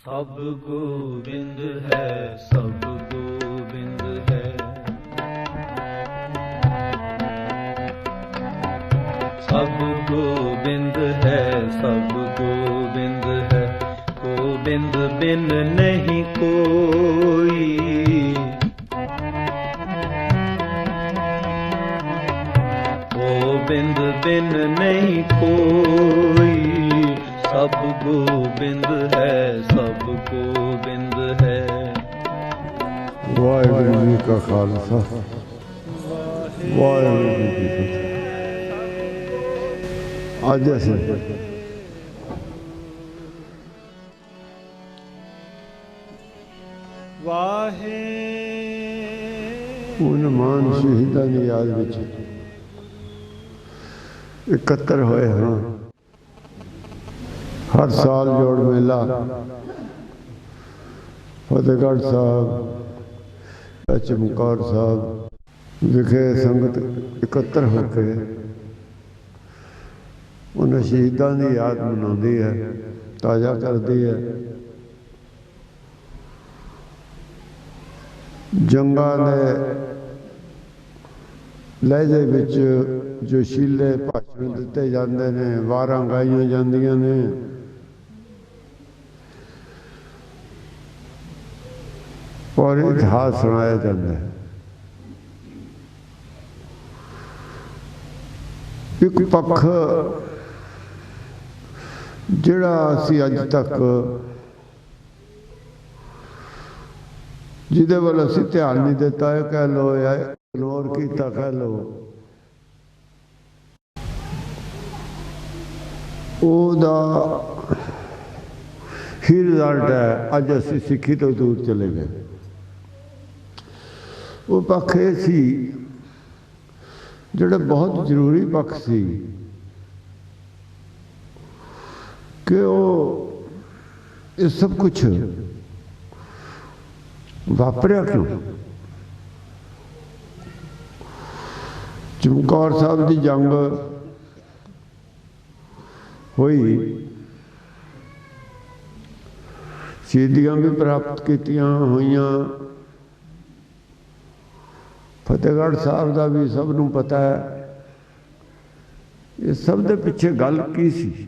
सब गोविंद है, सब गोविंद है। सब गोविंद है, सब गोविंद है। गोविंद बिन नहीं कोई, गोविंद बिन नहीं कोई। सब गोविंद है, सब गोविंद है। वाहिगुरू जी का खालसा, वाहिगुरू जी की फतेह। ਅੱਜ ਅਸੀਂ ਵਾਹੇ ਉਹਨਾਂ ਮਹਾਨ ਸ਼ਹੀਦਾਂ ਦੀ ਯਾਦ ਵਿੱਚ ਇਕੱਤਰ ਹੋਏ ਹਾਂ। ਹਰ ਸਾਲ ਜੋੜ ਮੇਲਾ ਫਤਿਹਗੜ੍ਹ ਸਾਹਿਬ, ਚਮਕੌਰ ਸਾਹਿਬ ਵਿਖੇ ਸੰਗਤ ਇਕੱਤਰ ਹੋ ਕੇ ਉਹਨਾਂ ਸ਼ਹੀਦਾਂ ਦੀ ਯਾਦ ਮਨਾਉਂਦੀ ਹੈ, ਤਾਜ਼ਾ ਕਰਦੀ ਹੈ। ਜੰਗਾਂ ਦੇ ਲਹਿਜੇ ਵਿੱਚ ਜੋਸ਼ੀਲੇ ਭਾਸ਼ਣ ਦਿੱਤੇ ਜਾਂਦੇ ਨੇ, ਵਾਰਾਂ ਗਾਈਆਂ ਜਾਂਦੀਆਂ ਨੇ। ਔਰ ਇਤਿਹਾਸ ਸੁਣਾਇਆ ਜਾਂਦਾ ਹੈ। ਇੱਕ ਪੱਖ ਜਿਹੜਾ ਅਸੀਂ ਅੱਜ ਤੱਕ ਜਿਹਦੇ ਵੱਲ ਅਸੀਂ ਧਿਆਨ ਨਹੀਂ ਦਿੱਤਾ, ਇਹ ਕਹਿ ਲਓ ਜਾਂ ਇਗਨੋਰ ਕੀਤਾ ਕਹਿ ਲਓ, ਉਹਦਾ ਹੀ ਰਿਜ਼ਲਟ ਹੈ ਅੱਜ ਅਸੀਂ ਸਿੱਖੀ ਤੋਂ ਦੂਰ ਚਲੇ ਗਏ। ਉਹ ਪੱਖ ਇਹ ਸੀ ਜਿਹੜਾ ਬਹੁਤ ਜ਼ਰੂਰੀ ਪੱਖ ਸੀ ਕਿ ਉਹ ਇਹ ਸਭ ਕੁਛ ਵਾਪਰਿਆ ਕਿਉਂ। ਚਮਕੌਰ ਸਾਹਿਬ ਦੀ ਜੰਗ ਹੋਈ, ਸ਼ਹੀਦੀਆਂ ਵੀ ਪ੍ਰਾਪਤ ਕੀਤੀਆਂ ਹੋਈਆਂ। ਫਤਿਹਗੜ੍ਹ ਸਾਹਿਬ ਦਾ ਵੀ ਸਭ ਨੂੰ ਪਤਾ ਹੈ। ਇਹ ਸਭ ਦੇ ਪਿੱਛੇ ਗੱਲ ਕੀ ਸੀ?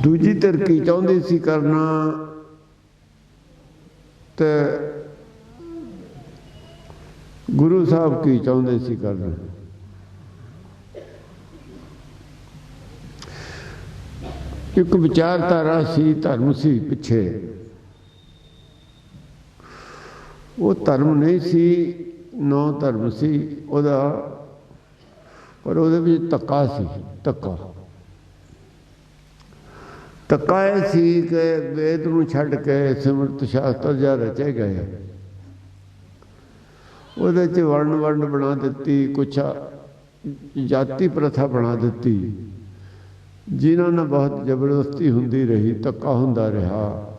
ਦੂਜੀ ਧਿਰ ਕੀ ਚਾਹੁੰਦੀ ਸੀ ਕਰਨਾ, ਤੇ ਗੁਰੂ ਸਾਹਿਬ ਕੀ ਚਾਹੁੰਦੇ ਸੀ ਕਰਨਾ। ਇੱਕ ਵਿਚਾਰਧਾਰਾ ਸੀ, ਧਰਮ ਸੀ ਪਿੱਛੇ। ਉਹ ਧਰਮ ਨਹੀਂ ਸੀ, ਨੌ ਧਰਮ ਸੀ ਉਹਦਾ, ਪਰ ਉਹਦੇ ਵਿੱਚ ਧੱਕਾ ਸੀ। ਧੱਕਾ ਇਹ ਸੀ ਕਿ ਵੇਦ ਨੂੰ ਛੱਡ ਕੇ ਸਿਮਰਤ ਸ਼ਾਸਤਰ ਜਿਹਾ ਰਚੇ ਗਏ। ਉਹਦੇ 'ਚ ਵਰਣ ਬਣਾ ਦਿੱਤੀ, ਕੁਛ ਜਾਤੀ ਪ੍ਰਥਾ ਬਣਾ ਦਿੱਤੀ, ਜਿਨ੍ਹਾਂ ਨਾਲ ਬਹੁਤ ਜ਼ਬਰਦਸਤੀ ਹੁੰਦੀ ਰਹੀ, ਧੱਕਾ ਹੁੰਦਾ ਰਿਹਾ।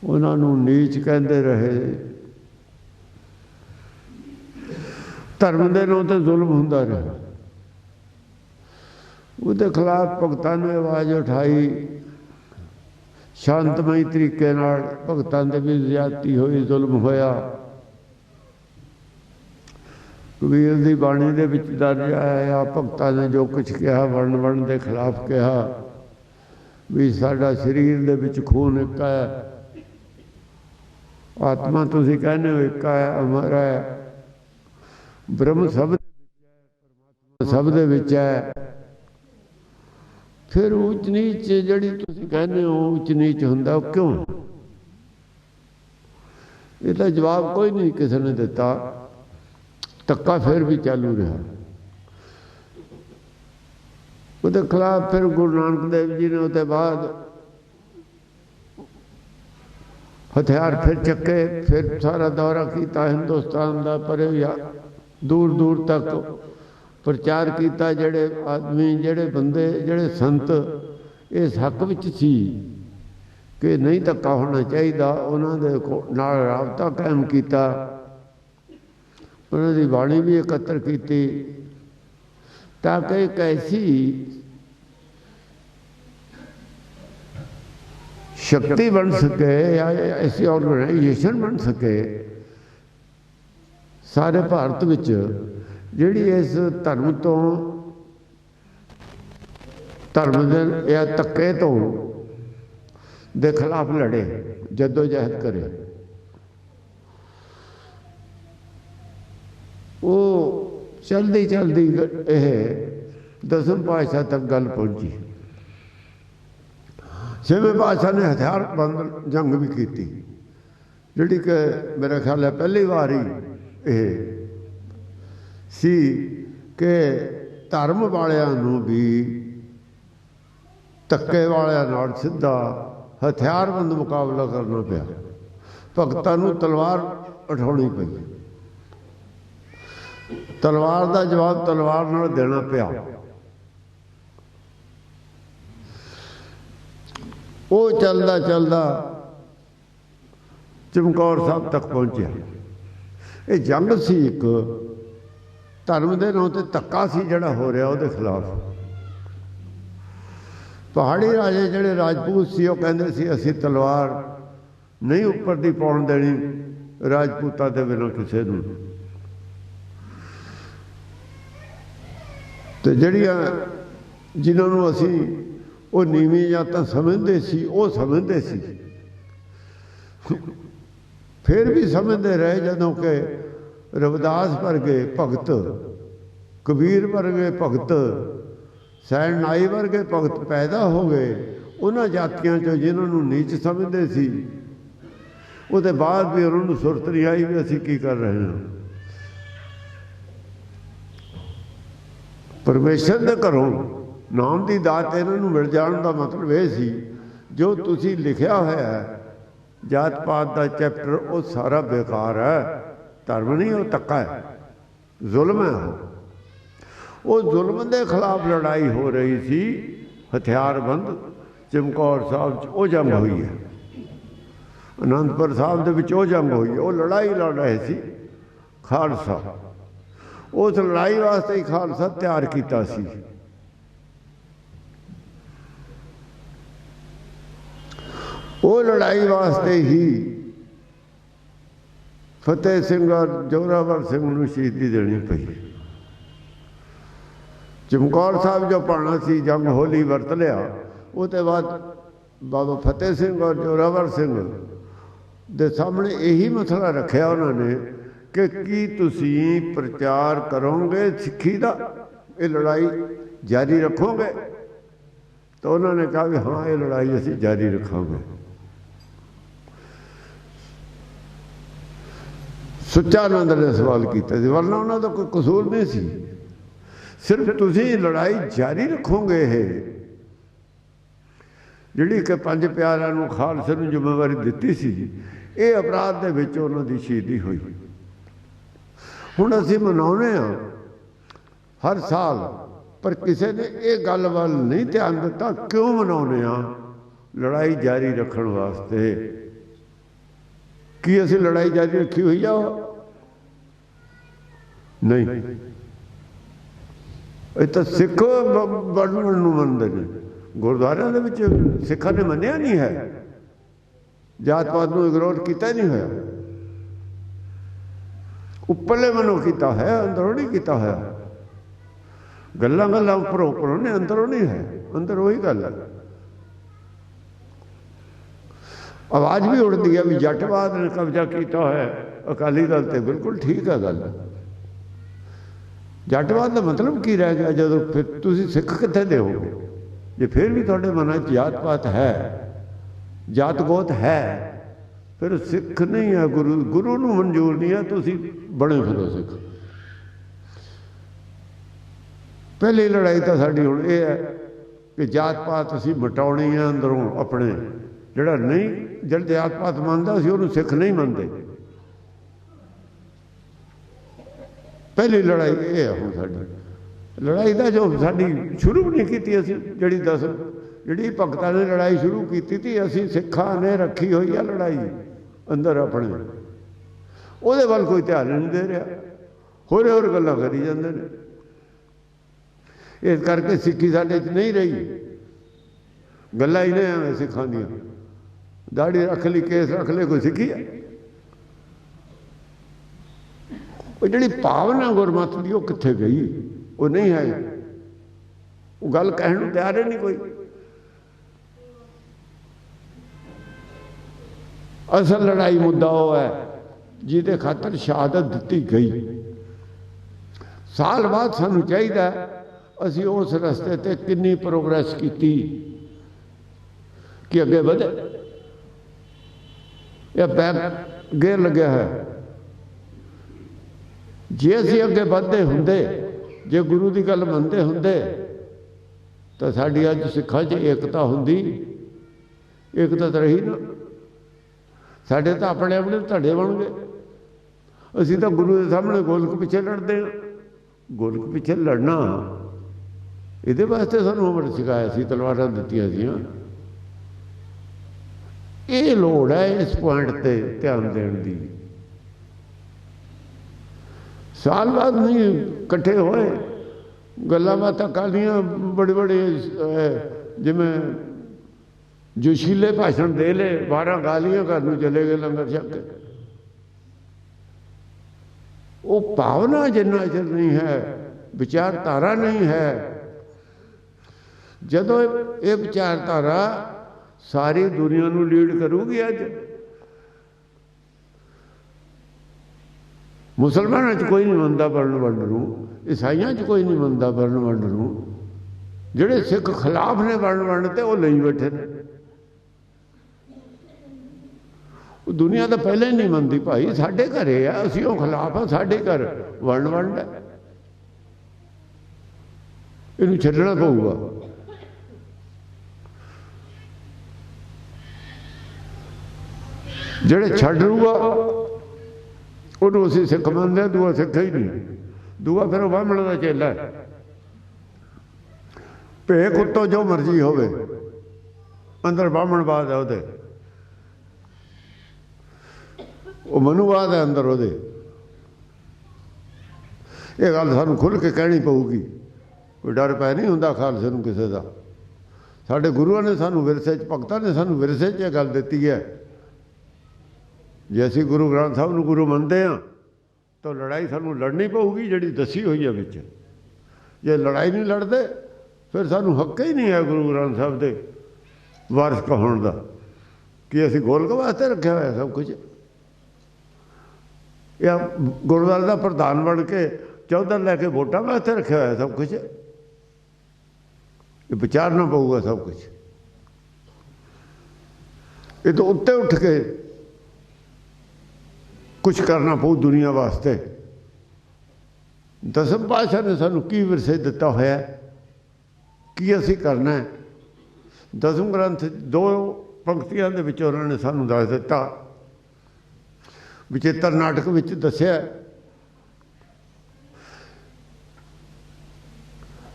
ਉਹਨਾਂ ਨੂੰ ਨੀਚ ਕਹਿੰਦੇ ਰਹੇ। ਧਰਮ ਦੇ ਨਾਂ 'ਤੇ ਜ਼ੁਲਮ ਹੁੰਦਾ ਰਿਹਾ। ਉਹਦੇ ਖਿਲਾਫ ਭਗਤਾਂ ਨੇ ਆਵਾਜ਼ ਉਠਾਈ। ਸ਼ਾਂਤਮਈ ਤਰੀਕੇ ਨਾਲ ਭਗਤਾਂ ਦੇ ਵੀ ਜ਼ਿਆਦਤੀ ਹੋਈ, ਜ਼ੁਲਮ ਹੋਇਆ। ਕਬੀਰ ਦੀ ਬਾਣੀ ਦੇ ਵਿੱਚ ਦਰਜ ਆਇਆ, ਭਗਤਾਂ ਨੇ ਜੋ ਕੁਛ ਕਿਹਾ, ਵਰਣ ਦੇ ਖਿਲਾਫ ਕਿਹਾ ਵੀ ਸਾਡਾ ਸਰੀਰ ਦੇ ਵਿੱਚ ਖੂਨ ਇੱਕ ਹੈ, ਆਤਮਾ ਤੁਸੀਂ ਕਹਿੰਦੇ ਹੋ ਇੱਕ ਹੈ, ਅਮਰ ਹੈ, ਬ੍ਰਹਮ ਸਭ ਦੇ ਵਿੱਚ ਹੈ, ਪਰਮਾਤਮਾ ਸਭ ਦੇ ਵਿੱਚ ਹੈ। ਫਿਰ ਉੱਚ ਨੀਚ ਜਿਹੜੀ ਤੁਸੀਂ ਕਹਿੰਦੇ ਹੋ ਉੱਚ ਨੀਚ ਹੁੰਦਾ, ਉਹ ਕਿਉਂ? ਇਹਦਾ ਜਵਾਬ ਕੋਈ ਨਹੀਂ ਕਿਸੇ ਨੇ ਦਿੱਤਾ। ਧੱਕਾ ਫਿਰ ਵੀ ਚਾਲੂ ਰਿਹਾ। ਉਹਦੇ ਖਿਲਾਫ ਫਿਰ ਗੁਰੂ ਨਾਨਕ ਦੇਵ ਜੀ ਨੇ ਉਹਦੇ ਬਾਅਦ ਹਥਿਆਰ ਫਿਰ ਚੱਕੇ, ਫਿਰ ਸਾਰਾ ਦੌਰਾ ਕੀਤਾ ਹਿੰਦੁਸਤਾਨ ਦਾ, ਪਰ ਦੂਰ ਦੂਰ ਤੱਕ ਪ੍ਰਚਾਰ ਕੀਤਾ। ਜਿਹੜੇ ਆਦਮੀ, ਜਿਹੜੇ ਬੰਦੇ, ਜਿਹੜੇ ਸੰਤ ਇਸ ਹੱਕ ਵਿੱਚ ਸੀ ਕਿ ਨਹੀਂ ਧੱਕਾ ਹੋਣਾ ਚਾਹੀਦਾ, ਉਹਨਾਂ ਦੇ ਨਾਲ ਰਾਬਤਾ ਕਾਇਮ ਕੀਤਾ। ਉਹਨਾਂ ਦੀ ਬਾਣੀ ਵੀ ਇਕੱਤਰ ਕੀਤੀ ਤਾਂ ਕਿ ਇੱਕ ਐਸੀ शक्ति बन सके या ऐसी ऑर्गेनाइजेशन बन सके सारे भारत विच जिहड़ी इस धर्म तो धर्म दे या धक्के तो दे खिलाफ लड़े जदोजहद करे वो चलती चलती दसम पातशाह तक गल पहुंची। छेवें पातशाह ने हथियारबंद जंग भी की जिहड़ी कि मेरा ख्याल है पहली बार ही सी कि धर्म वालियां नूं भी धक्के वालियां नाल सीधा हथियारबंद मुकाबला करना पिया। भगतां नूं तलवार उठाउणी पई, तलवार का जवाब तलवार नाल देना पिया। वो चलदा चलदा चमकौर साहब तक पहुंचा। ये जंग सी एक धर्म के नाम से धक्का सी जिहड़ा हो रहा उहदे खिलाफ। पहाड़ी राजे जिहड़े राजपूत सी वो कहंदे सी असीं तलवार नहीं उपर दी पाउण देनी राजपूतां दे बिना किसे नूं। तो जड़ियाँ जिन्होंने असी वो नीवी जातां समझते सी वो समझते सी, फिर भी समझते रहे। जदों के रविदास वर्गे भगत, कबीर वर्गे भगत, सैन नाई वर्गे भगत पैदा हो गए उन्होंने जातियों चो जिन्होंने नीच समझते सी, उसके बाद भी उन्होंने सुरत नहीं आई भी असी की कर रहे हैं। परमेश्वर दे घरों नाम की दात इन्हों मिल जाने का मतलब यह सी जो तुसी लिखिया होया है जात पात का चैप्टर वो सारा बेकार है। धर्म नहीं वो धक्का है, जुल्म है। वो जुल्म के खिलाफ लड़ाई हो रही सी हथियारबंद चमकौर साहब वो जंग हुई है। आनंदपुर साहब दे विच वो जंग हुई है। वो लड़ाई लड़ रहे सी खालसा। उस लड़ाई वास्ते ही खालसा तैयार किया सी। वो लड़ाई वास्ते ही फतेह सिंह और जोरावर सिंह नूं शहीदी देनी पई। चमकौर साहब जो पाना सी जंग होली वरत लिया। उसके बाद बाबा फतेह सिंह और जोरावर सिंह दे सामने यही मसला रखा उन्होंने कि की तुसी प्रचार करोगे सिक्खी का, ये लड़ाई जारी रखोगे? तो उन्होंने कहा कि हाँ ये लड़ाई असी जारी रखांगे। सुच्चानंद ने सवाल किया, वरना उन्होंने तो कोई कसूर नहीं सी, सिर्फ तुसी लड़ाई जारी रखोगे है जिहड़ी कि पंज प्यारिਆਂ ਨੂੰ खालसे ਨੂੰ जिम्मेवारी दी सी। ये अपराध दे विच उन्हां दी शहीदी हुई। हुण असीं मनाउने आ हर साल, पर किसी ने यह गल वल नहीं ध्यान दिता क्यों मनाउने आ? लड़ाई जारी रखण वास्ते। कि असीं लड़ाई जारी रखी हुई आ? नहीं, ये तो सिख बनण नूं मनदे ने। गुरुद्वारिਆਂ ਦੇ ਵਿੱਚ सिखां ने मन्निया नहीं है, जात पात नूं विरोध किया नहीं होया। उपरले मनों किया है, अंदरों नहीं किया है। गल्लां गल्लां उपरों उपरों ने, अंदरों नहीं है। अंदर वही गल है। आवाज़ भी उड़ती है भी जटवाद ने कब्जा किया है अकाली दल ते। बिल्कुल ठीक है गल। जटवाद का मतलब की रह गया जो फिर तुसी सिख कित्थे देओगे? जे फिर भी थोड़े मन जात पात है, जात गोत है, फिर सिख नहीं है। गुरु गुरु नूं मंजूर नहीं है, तुसी बने फिरो सिख। पहली लड़ाई तो साड़ी हुण ये है कि जात पात असीं मिटाउणी है अंदरों अपने। जिहड़ा नहीं जिहड़ा जात पात मनदा सी उहनूं सिख नहीं मनदे। पहली लड़ाई ये है हुण साडी। लड़ाई का जो साडी शुरू भी नहीं की असीं, जिहड़ी जिहड़ी भगतां ने लड़ाई शुरू की थी, असीं सिखां ने रखी हुई है लड़ाई अंदर अपने। उहदे वल कोई ध्यान नहीं दे रहा, होर होर गल्लां करी जांदे ने। इस करके सिक्खी साडे च नहीं रही। गल्लां ही ने एवें सिखां दियां। दाढ़ी रख ली, केस रख ले, कोई सिक्खी है? वो जी भावना गुरमत की वो कित्थे गई? वो नहीं है। वो गल कहने को तैयार ही नहीं कोई। असल लड़ाई मुद्दा वो है जिहदे खातर शहादत दी गई। साल बाद सानू चाहिए असी उस रस्ते ते कितनी प्रोग्रेस की कि अगे बढ़े। या पैर गेर लगे है। जे असी अगे बढ़ते होंदे, जे गुरु की गल मनते होंदे, तो साड़ी अज सिखां च एकता होंदी। एकता तो रही ना। साढ़े तो अपने अपने धड़े बन गए। असी तो गुरु के सामने गोलक पिछे लड़ते हैं। गोलक पिछे लड़ना ये वास्ते सानू अमृत सिखाया सी, तलवारां दित्तियां सी। ये लोड़ है इस पॉइंट ते ध्यान देने की। साल बाद नहीं इकट्ठे होए, गल्लां बातां कालियां बड़े बड़े जिमें जोशीले भाषण दे ले, 12 गालियां घर नूं चले गए लंगर छक के। वो भावना जिन्ना चर नहीं है, विचारधारा नहीं है। जदों ये विचारधारा सारी दुनिया नूं लीड करूगी। अज मुसलमानों च कोई नहीं मनता वर्ण वंड नूं, ईसाइयां च कोई नहीं मनता वर्ण वंड नूं। जिहड़े सिख खिलाफ ने वर्ण वंड ते वो लई बैठे ने। दुनिया तो पहले ही नहीं मनती भाई, साढ़े घरे है, असीं वो खिलाफ हाँ, साढ़े घर वर्ण वंड है। इनू छड्डना पऊगा। जिहड़े छड्ड लूगा उन्होंने असीं सिख मनदे, दूआ सिख ही नहीं। दूआ फिर ब्राह्मण का चेला है। भेख उत्तों जो मर्जी होवे, अंदर ब्राह्मणवाद है उहदे, वो मनुवाद है अंदर उहदे। ये गल सानू खुल के कहनी पऊगी। कोई डर पै नहीं हुंदा खालसे नूं किसे दा। साडे गुरुआं ने सानू विरसे च, भगतां ने सानू विरसे च गल दित्ती है। जे असीं गुरु ग्रंथ साहब नूं गुरु मनते हैं तो लड़ाई सानू लड़नी पऊगी जिहड़ी दसी हुई है विच। जे लड़ाई नहीं लड़ते फिर सानू हक ही नहीं है गुरु ग्रंथ साहब दे वारिस कहण दा कि असीं गोलक वास्ते रखिया होया सब कुछ। या गुरुद्वारे का प्रधान बन के चौधर लैके वोटां वास्ते रखिया होया सब कुछ। ये विचारना पऊगा सब कुछ। ये तो उत्ते उठ के कुछ करना पऊ दुनिया वास्ते। दसम पातशाह ने सानू की विरसे दिता होया, की असीं करना है। दसम ग्रंथ 2 पंक्तियां दे विच उन्होंने सानू दस दिता। विचित्र नाटक विच दस्सिया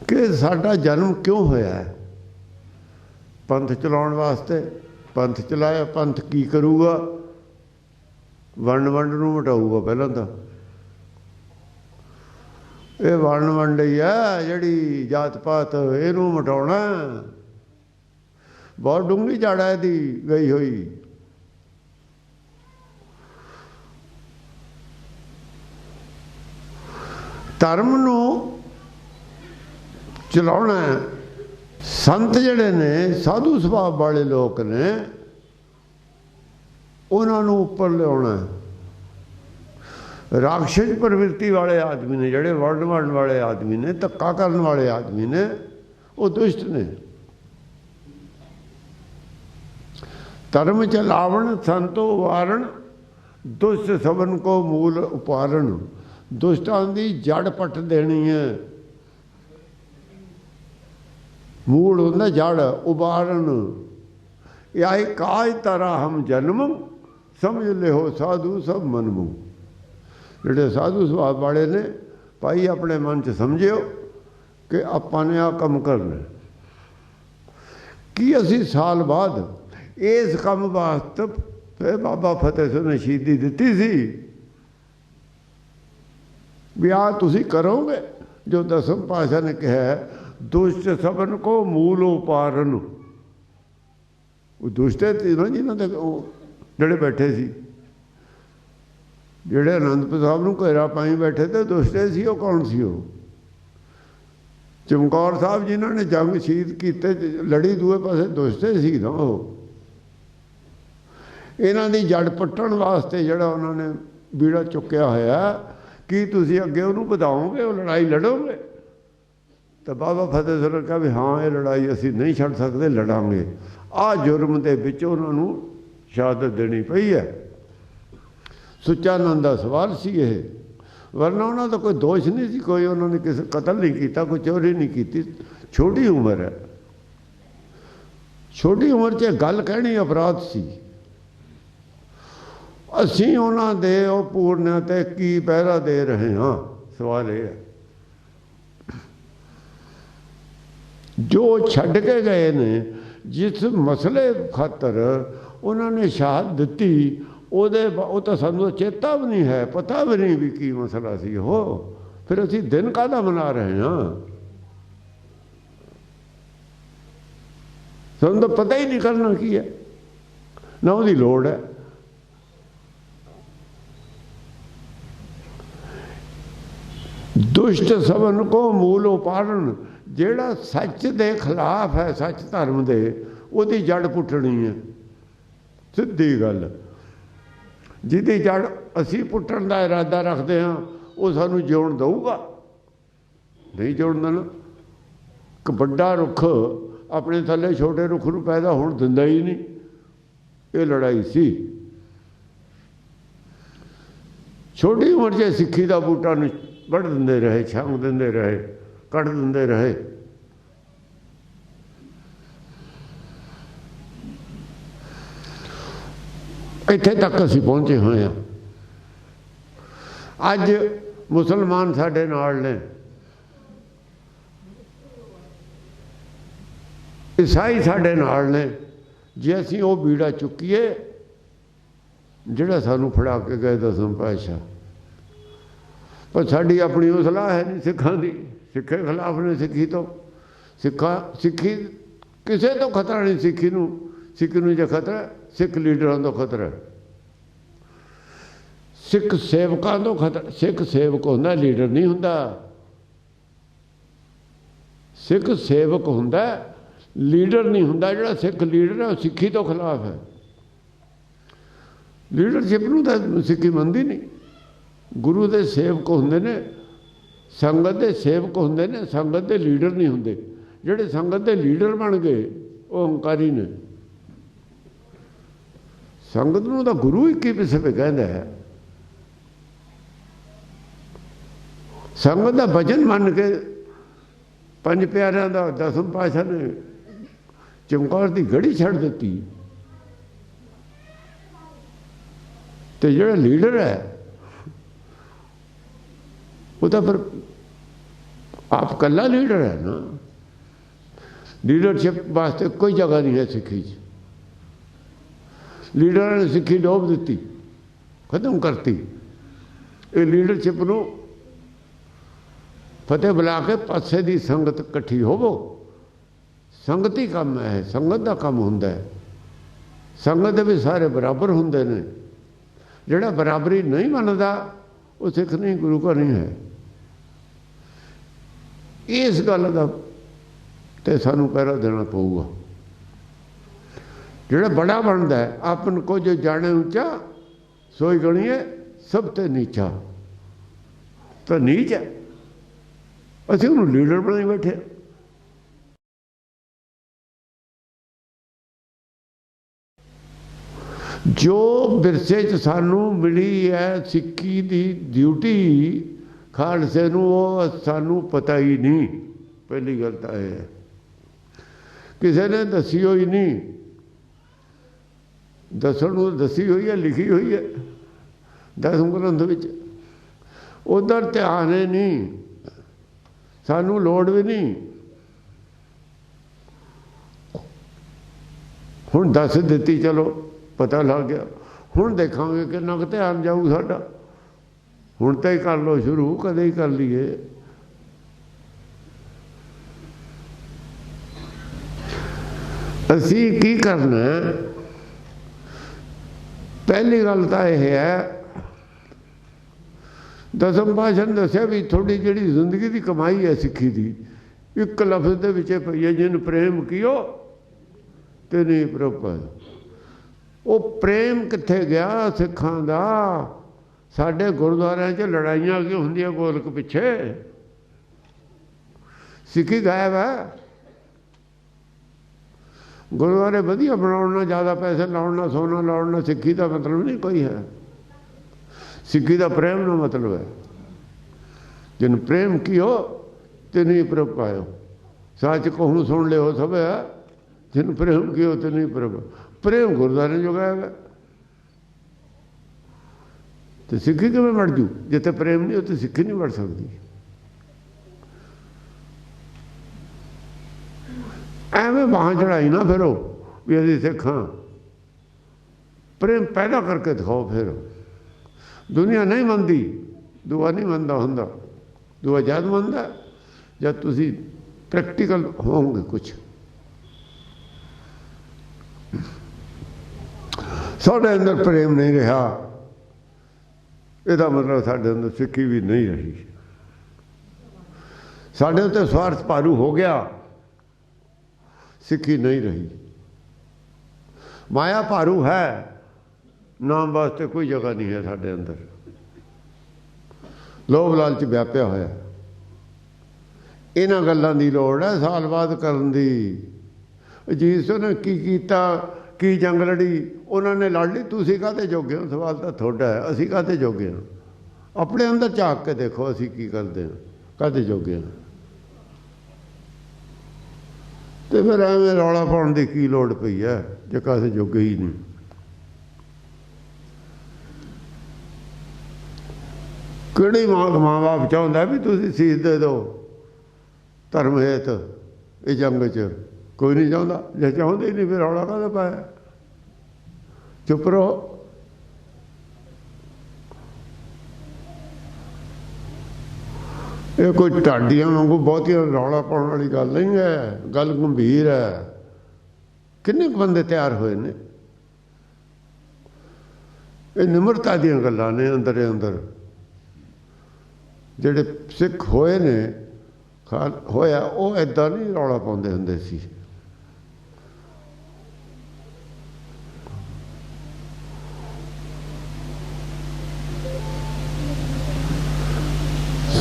कि साडा जन्म क्यों होया है। पंथ चलाउण वास्ते। पंथ चलाया, पंथ की करूगा? वर्ण वंड नूं मिटाऊगा पहलां तां। ये वर्ण वंड ही है जिहड़ी जात पात, इहनूं मिटाउणा। बहुत डूंगी जड़ है दी गई हुई। धर्म नूं चलाउणा है। संत जिहड़े ने, साधु सुभाव वाले लोग ने, उन्होंने उपर लिया। राक्षस प्रवृत्ति वाले आदमी ने, जड़े वर्ण वर्ण वाले आदमी ने, धक्का करने वाले आदमी ने, वो दुष्ट ने। धर्म चलावण संतो वारण, दुष्ट सबन को मूल उपारण। दुष्टां दी जड़ पट देनी है। मूल होंदा जड़, उबारण। याही काज तरह हम जन्म, समझ ले हो साधु सब मनमू। जिहड़े साधु सुभाव वाले ने भाई अपने मन च समझियो कि आपां ने आ काम करना। कि असी साल बाद इस काम वास्ते फिर बाबा फतेह सिंह ने शहीदी दिती सी भी आ तुसी करोगे जो दसम पातशाह ने कहा है, दुष्ट सबन को मूल उपारण। ਉਹ ਦੁਸ਼ਟੇ ਸੀ ਨਾ ਜਿਨ੍ਹਾਂ ਦੇ ਉਹ ਜਿਹੜੇ ਬੈਠੇ ਸੀ, ਜਿਹੜੇ ਅਨੰਦਪੁਰ ਸਾਹਿਬ ਨੂੰ ਘੇਰਾ ਪਾਈ ਬੈਠੇ ਤੇ ਦੁਸ਼ਟੇ ਸੀ। ਉਹ ਕੌਣ ਸੀ? ਉਹ ਚਮਕੌਰ ਸਾਹਿਬ ਜਿਨ੍ਹਾਂ ਨੇ ਜੰਗ ਸ਼ਹੀਦ ਕੀਤੇ, ਲੜੀ ਦੂਏ ਪਾਸੇ, ਦੁਸ਼ਟੇ ਸੀ ਨਾ ਉਹ। ਇਹਨਾਂ ਦੀ ਜੜ ਪੱਟਣ ਵਾਸਤੇ ਜਿਹੜਾ ਉਹਨਾਂ ਨੇ ਬੀੜਾ ਚੁੱਕਿਆ ਹੋਇਆ, ਕੀ ਤੁਸੀਂ ਅੱਗੇ ਉਹਨੂੰ ਵਧਾਓਗੇ? ਉਹ ਲੜਾਈ ਲੜੋਗੇ? ਤਾਂ ਬਾਬਾ ਫਤਿਹ ਸਿੰਘ ਕਹਾ ਵੀ ਹਾਂ, ਇਹ ਲੜਾਈ ਅਸੀਂ ਨਹੀਂ ਛੱਡ ਸਕਦੇ, ਲੜਾਂਗੇ। ਆਹ ਜੁਰਮ ਦੇ ਵਿੱਚ ਉਹਨਾਂ ਨੂੰ ਸ਼ਹਾਦਤ ਦੇਣੀ ਪਈ ਹੈ। ਸੁੱਚਾਨੰਦ ਦਾ ਸਵਾਲ ਸੀ ਇਹ, ਵਰਨਾ ਉਹਨਾਂ ਦਾ ਕੋਈ ਦੋਸ਼ ਨਹੀਂ ਸੀ, ਕੋਈ ਉਹਨਾਂ ਨੇ ਕਿਸੇ ਕਤਲ ਨਹੀਂ ਕੀਤਾ, ਕੋਈ ਚੋਰੀ ਨਹੀਂ ਕੀਤੀ। ਛੋਟੀ ਉਮਰ ਹੈ, ਛੋਟੀ ਉਮਰ 'ਚ ਗੱਲ ਕਹਿਣੀ ਅਪਰਾਧ ਸੀ। ਅਸੀਂ ਉਹਨਾਂ ਦੇ ਉਹ ਪੂਰਨਿਆਂ 'ਤੇ ਕੀ ਪਹਿਰਾ ਦੇ ਰਹੇ ਹਾਂ? ਸਵਾਲ ਇਹ ਹੈ। ਜੋ ਛੱਡ ਕੇ ਗਏ ਨੇ, ਜਿਸ ਮਸਲੇ ਖਾਤਰ ਉਹਨਾਂ ਨੇ ਸ਼ਹਾਦਤ ਦਿੱਤੀ, ਉਹ ਤਾਂ ਸਾਨੂੰ ਚੇਤਾ ਵੀ ਨਹੀਂ ਹੈ, ਪਤਾ ਵੀ ਨਹੀਂ ਵੀ ਕੀ ਮਸਲਾ ਸੀ ਉਹ। ਫਿਰ ਅਸੀਂ ਦਿਨ ਕਾਹਦਾ ਮਨਾ ਰਹੇ ਹਾਂ? ਸਾਨੂੰ ਤਾਂ ਪਤਾ ਹੀ ਨਹੀਂ ਕਰਨਾ ਕੀ ਹੈ, ਨਾ ਉਹਦੀ ਲੋੜ ਹੈ। ਦੁਸ਼ਟ ਸਭਨ ਕੋ ਮੂਲ ਉਪਾੜਨ, ਜਿਹੜਾ ਸੱਚ ਦੇ ਖਿਲਾਫ ਹੈ, ਸੱਚ ਧਰਮ ਦੇ, ਉਹਦੀ ਜੜ ਪੁੱਟਣੀ ਹੈ। ਸਿੱਧੀ ਗੱਲ। ਜਿਹਦੀ ਜੜ ਅਸੀਂ ਪੁੱਟਣ ਦਾ ਇਰਾਦਾ ਰੱਖਦੇ ਹਾਂ, ਉਹ ਸਾਨੂੰ ਜਿਉਣ ਦਊਗਾ? ਨਹੀਂ ਜਿਉਣ ਦੇਣਾ। ਇੱਕ ਵੱਡਾ ਰੁੱਖ ਆਪਣੇ ਥੱਲੇ ਛੋਟੇ ਰੁੱਖ ਨੂੰ ਪੈਦਾ ਹੋਣ ਦਿੰਦਾ ਹੀ ਨਹੀਂ। ਇਹ ਲੜਾਈ ਸੀ। ਛੋਟੀ ਉਮਰ 'ਚ ਸਿੱਖੀ ਦਾ ਬੂਟਾ ਨੂੰ ਵੱਢ ਦਿੰਦੇ ਰਹੇ, ਛਾਂਗ ਦਿੰਦੇ ਰਹੇ, ਕੱਢ ਦਿੰਦੇ ਰਹੇ। ਇੱਥੇ ਤੱਕ ਅਸੀਂ ਪਹੁੰਚੇ ਹੋਏ ਹਾਂ। ਅੱਜ ਮੁਸਲਮਾਨ ਸਾਡੇ ਨਾਲ ਨੇ, ਈਸਾਈ ਸਾਡੇ ਨਾਲ ਨੇ। ਜੇ ਅਸੀਂ ਉਹ ਬੀੜਾ ਚੁੱਕੀਏ ਜਿਹੜਾ ਸਾਨੂੰ ਫੜਾ ਕੇ ਗਏ ਦਸਮ ਪਾਤਸ਼ਾਹ, ਪਰ ਸਾਡੀ ਆਪਣੀ ਉਹ ਸਲਾਹ ਹੈ ਨਹੀਂ ਸਿੱਖਾਂ ਦੀ। ਸਿੱਖੇ ਖਿਲਾਫ ਨੇ ਸਿੱਖੀ ਤੋਂ। ਸਿੱਖੀ ਕਿਸੇ ਤੋਂ ਖਤਰਾ ਨਹੀਂ। ਸਿੱਖੀ ਨੂੰ ਜੇ ਖਤਰਾ, ਸਿੱਖ ਲੀਡਰਾਂ ਤੋਂ ਖਤਰਾ, ਸਿੱਖ ਸੇਵਕਾਂ ਤੋਂ ਖਤਰਾ। ਸਿੱਖ ਸੇਵਕ ਹੁੰਦਾ, ਲੀਡਰ ਨਹੀਂ ਹੁੰਦਾ। ਸਿੱਖ ਸੇਵਕ ਹੁੰਦਾ, ਲੀਡਰ ਨਹੀਂ ਹੁੰਦਾ। ਜਿਹੜਾ ਸਿੱਖ ਲੀਡਰ ਹੈ ਉਹ ਸਿੱਖੀ ਤੋਂ ਖਿਲਾਫ ਹੈ। ਲੀਡਰਸ਼ਿਪ ਨੂੰ ਤਾਂ ਸਿੱਖੀ ਮੰਨਦੀ ਨਹੀਂ। ਗੁਰੂ ਦੇ ਸੇਵਕ ਹੁੰਦੇ ਨੇ, ਸੰਗਤ ਦੇ ਸੇਵਕ ਹੁੰਦੇ ਨੇ, ਸੰਗਤ ਦੇ ਲੀਡਰ ਨਹੀਂ ਹੁੰਦੇ। ਜਿਹੜੇ ਸੰਗਤ ਦੇ ਲੀਡਰ ਬਣ ਗਏ ਉਹ ਹੰਕਾਰੀ ਨੇ। ਸੰਗਤ ਨੂੰ ਤਾਂ ਗੁਰੂ ਹੀ ਕੀ ਪਿਛੇ ਕਹਿੰਦਾ ਹੈ। ਸੰਗਤ ਦਾ ਵਚਨ ਮੰਨ ਕੇ ਪੰਜ ਪਿਆਰਿਆਂ ਦਾ ਦਸਮ ਪਾਤਸ਼ਾਹ ਨੇ ਚਮਕੌਰ ਦੀ ਗੜੀ ਛੱਡ ਦਿੱਤੀ। ਤੇ ਜਿਹੜਾ ਲੀਡਰ ਹੈ ਉਹ ਤਾਂ ਫਿਰ ਆਪ ਕੱਲਾ ਲੀਡਰ ਹੈ ਨਾ। ਲੀਡਰਸ਼ਿਪ ਵਾਸਤੇ ਕੋਈ ਜਗ੍ਹਾ ਨਹੀਂ ਹੈ ਸਿੱਖੀ 'ਚ। ਲੀਡਰਾਂ ਨੇ ਸਿੱਖੀ ਡੋਬ ਦਿੱਤੀ, ਖਤਮ ਕਰਤੀ। ਇਹ ਲੀਡਰਸ਼ਿਪ ਨੂੰ ਫਤਿਹ ਬੁਲਾ ਕੇ ਪਾਸੇ ਦੀ ਸੰਗਤ ਇਕੱਠੀ ਹੋਵੋ। ਸੰਗਤੀ ਕੰਮ ਹੈ, ਸੰਗਤ ਦਾ ਕੰਮ ਹੁੰਦਾ ਹੈ। ਸੰਗਤ ਦੇ ਵੀ ਸਾਰੇ ਬਰਾਬਰ ਹੁੰਦੇ ਨੇ। ਜਿਹੜਾ ਬਰਾਬਰੀ ਨਹੀਂ ਮੰਨਦਾ ਉਹ ਸਿੱਖ ਨਹੀਂ, ਗੁਰੂ ਘਰ ਨਹੀਂ ਹੈ। ਇਸ ਗੱਲ ਦਾ ਤੇ ਸਾਨੂੰ ਪਹਿਰਾ ਦੇਣਾ ਪਊਗਾ। ਜਿਹੜਾ ਬੜਾ ਬਣਦਾ ਹੈ, ਆਪਨ ਕੋ ਜੋ ਜਾਣੇ ਉੱਚਾ ਸੋਈ ਗਣੀਏ ਸਭ ਤੇ ਨੀਚਾ। ਤਾਂ ਨੀਚ ਹੈ, ਅਸੀਂ ਉਹਨੂੰ ਲੀਡਰ ਬਣਾਈ ਬੈਠੇ। ਜੋ ਵਿਰਸੇ 'ਚ ਸਾਨੂੰ ਮਿਲੀ ਹੈ ਸਿੱਖੀ ਦੀ ਡਿਊਟੀ ਖਾਲਸੇ ਨੂੰ, ਉਹ ਸਾਨੂੰ ਪਤਾ ਹੀ ਨਹੀਂ। ਪਹਿਲੀ ਗੱਲ ਤਾਂ ਇਹ ਹੈ, ਕਿਸੇ ਨੇ ਦੱਸੀ ਹੋਈ ਨਹੀਂ। ਦੱਸਣ ਨੂੰ ਦੱਸੀ ਹੋਈ ਹੈ, ਲਿਖੀ ਹੋਈ ਹੈ ਦਸਮ ਗ੍ਰੰਥ ਵਿੱਚ। ਉਧਰ ਧਿਆਨ ਹੈ ਨਹੀਂ, ਸਾਨੂੰ ਲੋੜ ਵੀ ਨਹੀਂ। ਹੁਣ ਦੱਸ ਦਿੱਤੀ, ਚਲੋ ਪਤਾ ਲੱਗ ਗਿਆ। ਹੁਣ ਦੇਖਾਂਗੇ ਕਿੰਨਾ ਕੁ ਧਿਆਨ ਜਾਊ ਸਾਡਾ। ਹੁਣ ਤਾਂ ਹੀ ਕਰ ਲਓ ਸ਼ੁਰੂ, ਕਦੇ ਹੀ ਕਰ ਲਈਏ। ਅਸੀਂ ਕੀ ਕਰਨਾ ਹੈ? ਪਹਿਲੀ ਗੱਲ ਤਾਂ ਇਹ ਹੈ, ਦਸਮ ਪਾਤਸ਼ਾਹ ਨੇ ਦੱਸਿਆ ਵੀ ਤੁਹਾਡੀ ਜਿਹੜੀ ਜ਼ਿੰਦਗੀ ਦੀ ਕਮਾਈ ਹੈ ਸਿੱਖੀ ਦੀ, ਇੱਕ ਲਫ਼ਜ਼ ਦੇ ਵਿੱਚ ਪਈ ਹੈ, ਜਿਨ ਪ੍ਰੇਮ ਕੀਓ ਤੇ ਨਹੀਂ ਪ੍ਰਭ ਪਾਇਓ। ਉਹ ਪ੍ਰੇਮ ਕਿੱਥੇ ਗਿਆ ਸਿੱਖਾਂ ਦਾ? ਸਾਡੇ ਗੁਰਦੁਆਰਿਆਂ 'ਚ ਲੜਾਈਆਂ ਕਿਉਂ ਹੁੰਦੀਆਂ ਗੋਲਕ ਪਿੱਛੇ? ਸਿੱਖੀ ਗਾਇਬ ਹੈ। ਗੁਰਦੁਆਰੇ ਵਧੀਆ ਬਣਾਉਣ ਨਾਲ, ਜ਼ਿਆਦਾ ਪੈਸੇ ਲਾਉਣ ਨਾਲ, ਸੋਨਾ ਲਾਉਣ ਨਾਲ ਸਿੱਖੀ ਦਾ ਮਤਲਬ ਨਹੀਂ ਕੋਈ ਹੈ। ਸਿੱਖੀ ਦਾ ਪ੍ਰੇਮ ਨਾਲ ਮਤਲਬ ਹੈ। ਜਿਨ ਪ੍ਰੇਮ ਕੀਓ ਤੇ ਨਹੀਂ ਪ੍ਰਭ ਪਾਇਓ। ਸੱਚ ਕਹੂੰ ਸੁਣ ਲਿਓ ਸਭ ਹੈ, ਜਿਨ ਪ੍ਰੇਮ ਕੀਓ ਤੇ ਨਹੀਂ ਪ੍ਰਭ। ਪ੍ਰੇਮ ਗੁਰਦੁਆਰੇ ਜੋ ਗਾਇਬ ਹੈ। ਤੇ ਸਿੱਖੀ ਕਿਵੇਂ ਬਣ ਜੂ? ਜਿੱਥੇ ਪ੍ਰੇਮ ਨਹੀਂ ਉੱਥੇ ਸਿੱਖੀ ਨਹੀਂ ਬਣ ਸਕਦੀ। ਐਵੇਂ ਬਾਹਾਂ ਚੜਾਈ ਨਾ ਫਿਰੋ ਵੀ ਅਸੀਂ ਸਿੱਖ ਹਾਂ। ਪ੍ਰੇਮ ਪੈਦਾ ਕਰਕੇ ਦਿਖਾਓ। ਫਿਰ ਦੁਨੀਆ ਨਹੀਂ ਮੰਨਦੀ, ਦੁਆ ਨਹੀਂ ਮੰਨਦਾ ਹੁੰਦਾ। ਦੁਆ ਜਦ ਮੰਨਦਾ ਜਦ ਤੁਸੀਂ ਪ੍ਰੈਕਟੀਕਲ ਹੋਵੋਗੇ। ਕੁਛ ਸਾਡੇ ਅੰਦਰ ਪ੍ਰੇਮ ਨਹੀਂ ਰਿਹਾ, ਇਹਦਾ ਮਤਲਬ ਸਾਡੇ ਅੰਦਰ ਸਿੱਖੀ ਵੀ ਨਹੀਂ ਰਹੀ। ਸਾਡੇ ਉੱਤੇ ਸਵਾਰਥ ਭਾਰੂ ਹੋ ਗਿਆ, ਸਿੱਖੀ ਨਹੀਂ ਰਹੀ। ਮਾਇਆ ਭਾਰੂ ਹੈ, ਨਾਮ ਵਾਸਤੇ ਕੋਈ ਜਗ੍ਹਾ ਨਹੀਂ ਹੈ ਸਾਡੇ ਅੰਦਰ। ਲੋਭ ਲਾਲਚ ਵਿਆਪਿਆ ਹੋਇਆ। ਇਹਨਾਂ ਗੱਲਾਂ ਦੀ ਲੋੜ ਹੈ ਸਾਲ ਬਾਅਦ ਕਰਨ ਦੀ। ਅਜੀਤ ਸਿੰਘ ਨੇ ਕੀ ਕੀਤਾ, ਕੀ ਜੰਗ ਲੜੀ? ਉਹਨਾਂ ਨੇ ਲੜ ਲਈ। ਤੁਸੀਂ ਕਾਹਤੇ ਜੋਗੇ ਹੋ? ਸਵਾਲ ਤਾਂ ਤੁਹਾਡਾ ਹੈ। ਅਸੀਂ ਕਾਹਤੇ ਜੋਗੇ ਹਾਂ? ਆਪਣੇ ਅੰਦਰ ਝਾਕ ਕੇ ਦੇਖੋ ਅਸੀਂ ਕੀ ਕਰਦੇ ਹਾਂ, ਕਾਹਤੇ ਜੋਗੇ ਹਾਂ। ਤੇ ਫਿਰ ਐਵੇਂ ਰੌਲਾ ਪਾਉਣ ਦੀ ਕੀ ਲੋੜ ਪਈ ਹੈ ਜੇ ਕਾਸੇ ਜੋਗੇ ਹੀ ਨਹੀਂ। ਕਿਹੜੀ ਮਾਂ ਬਾਪ ਚਾਹੁੰਦਾ ਵੀ ਤੁਸੀਂ ਸੀਸ ਦੇ ਦਿਓ ਧਰਮ ਹੇਤ ਇਹ ਜੰਗ 'ਚ? ਕੋਈ ਨਹੀਂ ਚਾਹੁੰਦਾ। ਜੇ ਚਾਹੁੰਦੇ ਹੀ ਨਹੀਂ ਫਿਰ ਰੌਲਾ ਕਾਹਦਾ ਪਾਇਆ? ਚੁੱਪ ਰਹੋ। ਇਹ ਕੋਈ ਢਾਡੀਆਂ ਵਾਂਗੂ ਬਹੁਤੀਆਂ ਰੌਲਾ ਪਾਉਣ ਵਾਲੀ ਗੱਲ ਨਹੀਂ ਹੈ। ਗੱਲ ਗੰਭੀਰ ਹੈ। ਕਿੰਨੇ ਕੁ ਬੰਦੇ ਤਿਆਰ ਹੋਏ ਨੇ? ਇਹ ਨਿਮਰਤਾ ਦੀਆਂ ਗੱਲਾਂ ਨੇ। ਅੰਦਰ ਅੰਦਰ ਜਿਹੜੇ ਸਿੱਖ ਹੋਏ ਨੇ, ਹੋਇਆ ਉਹ ਏਦਾਂ ਨਹੀਂ ਰੌਲਾ ਪਾਉਂਦੇ ਹੁੰਦੇ ਸੀ।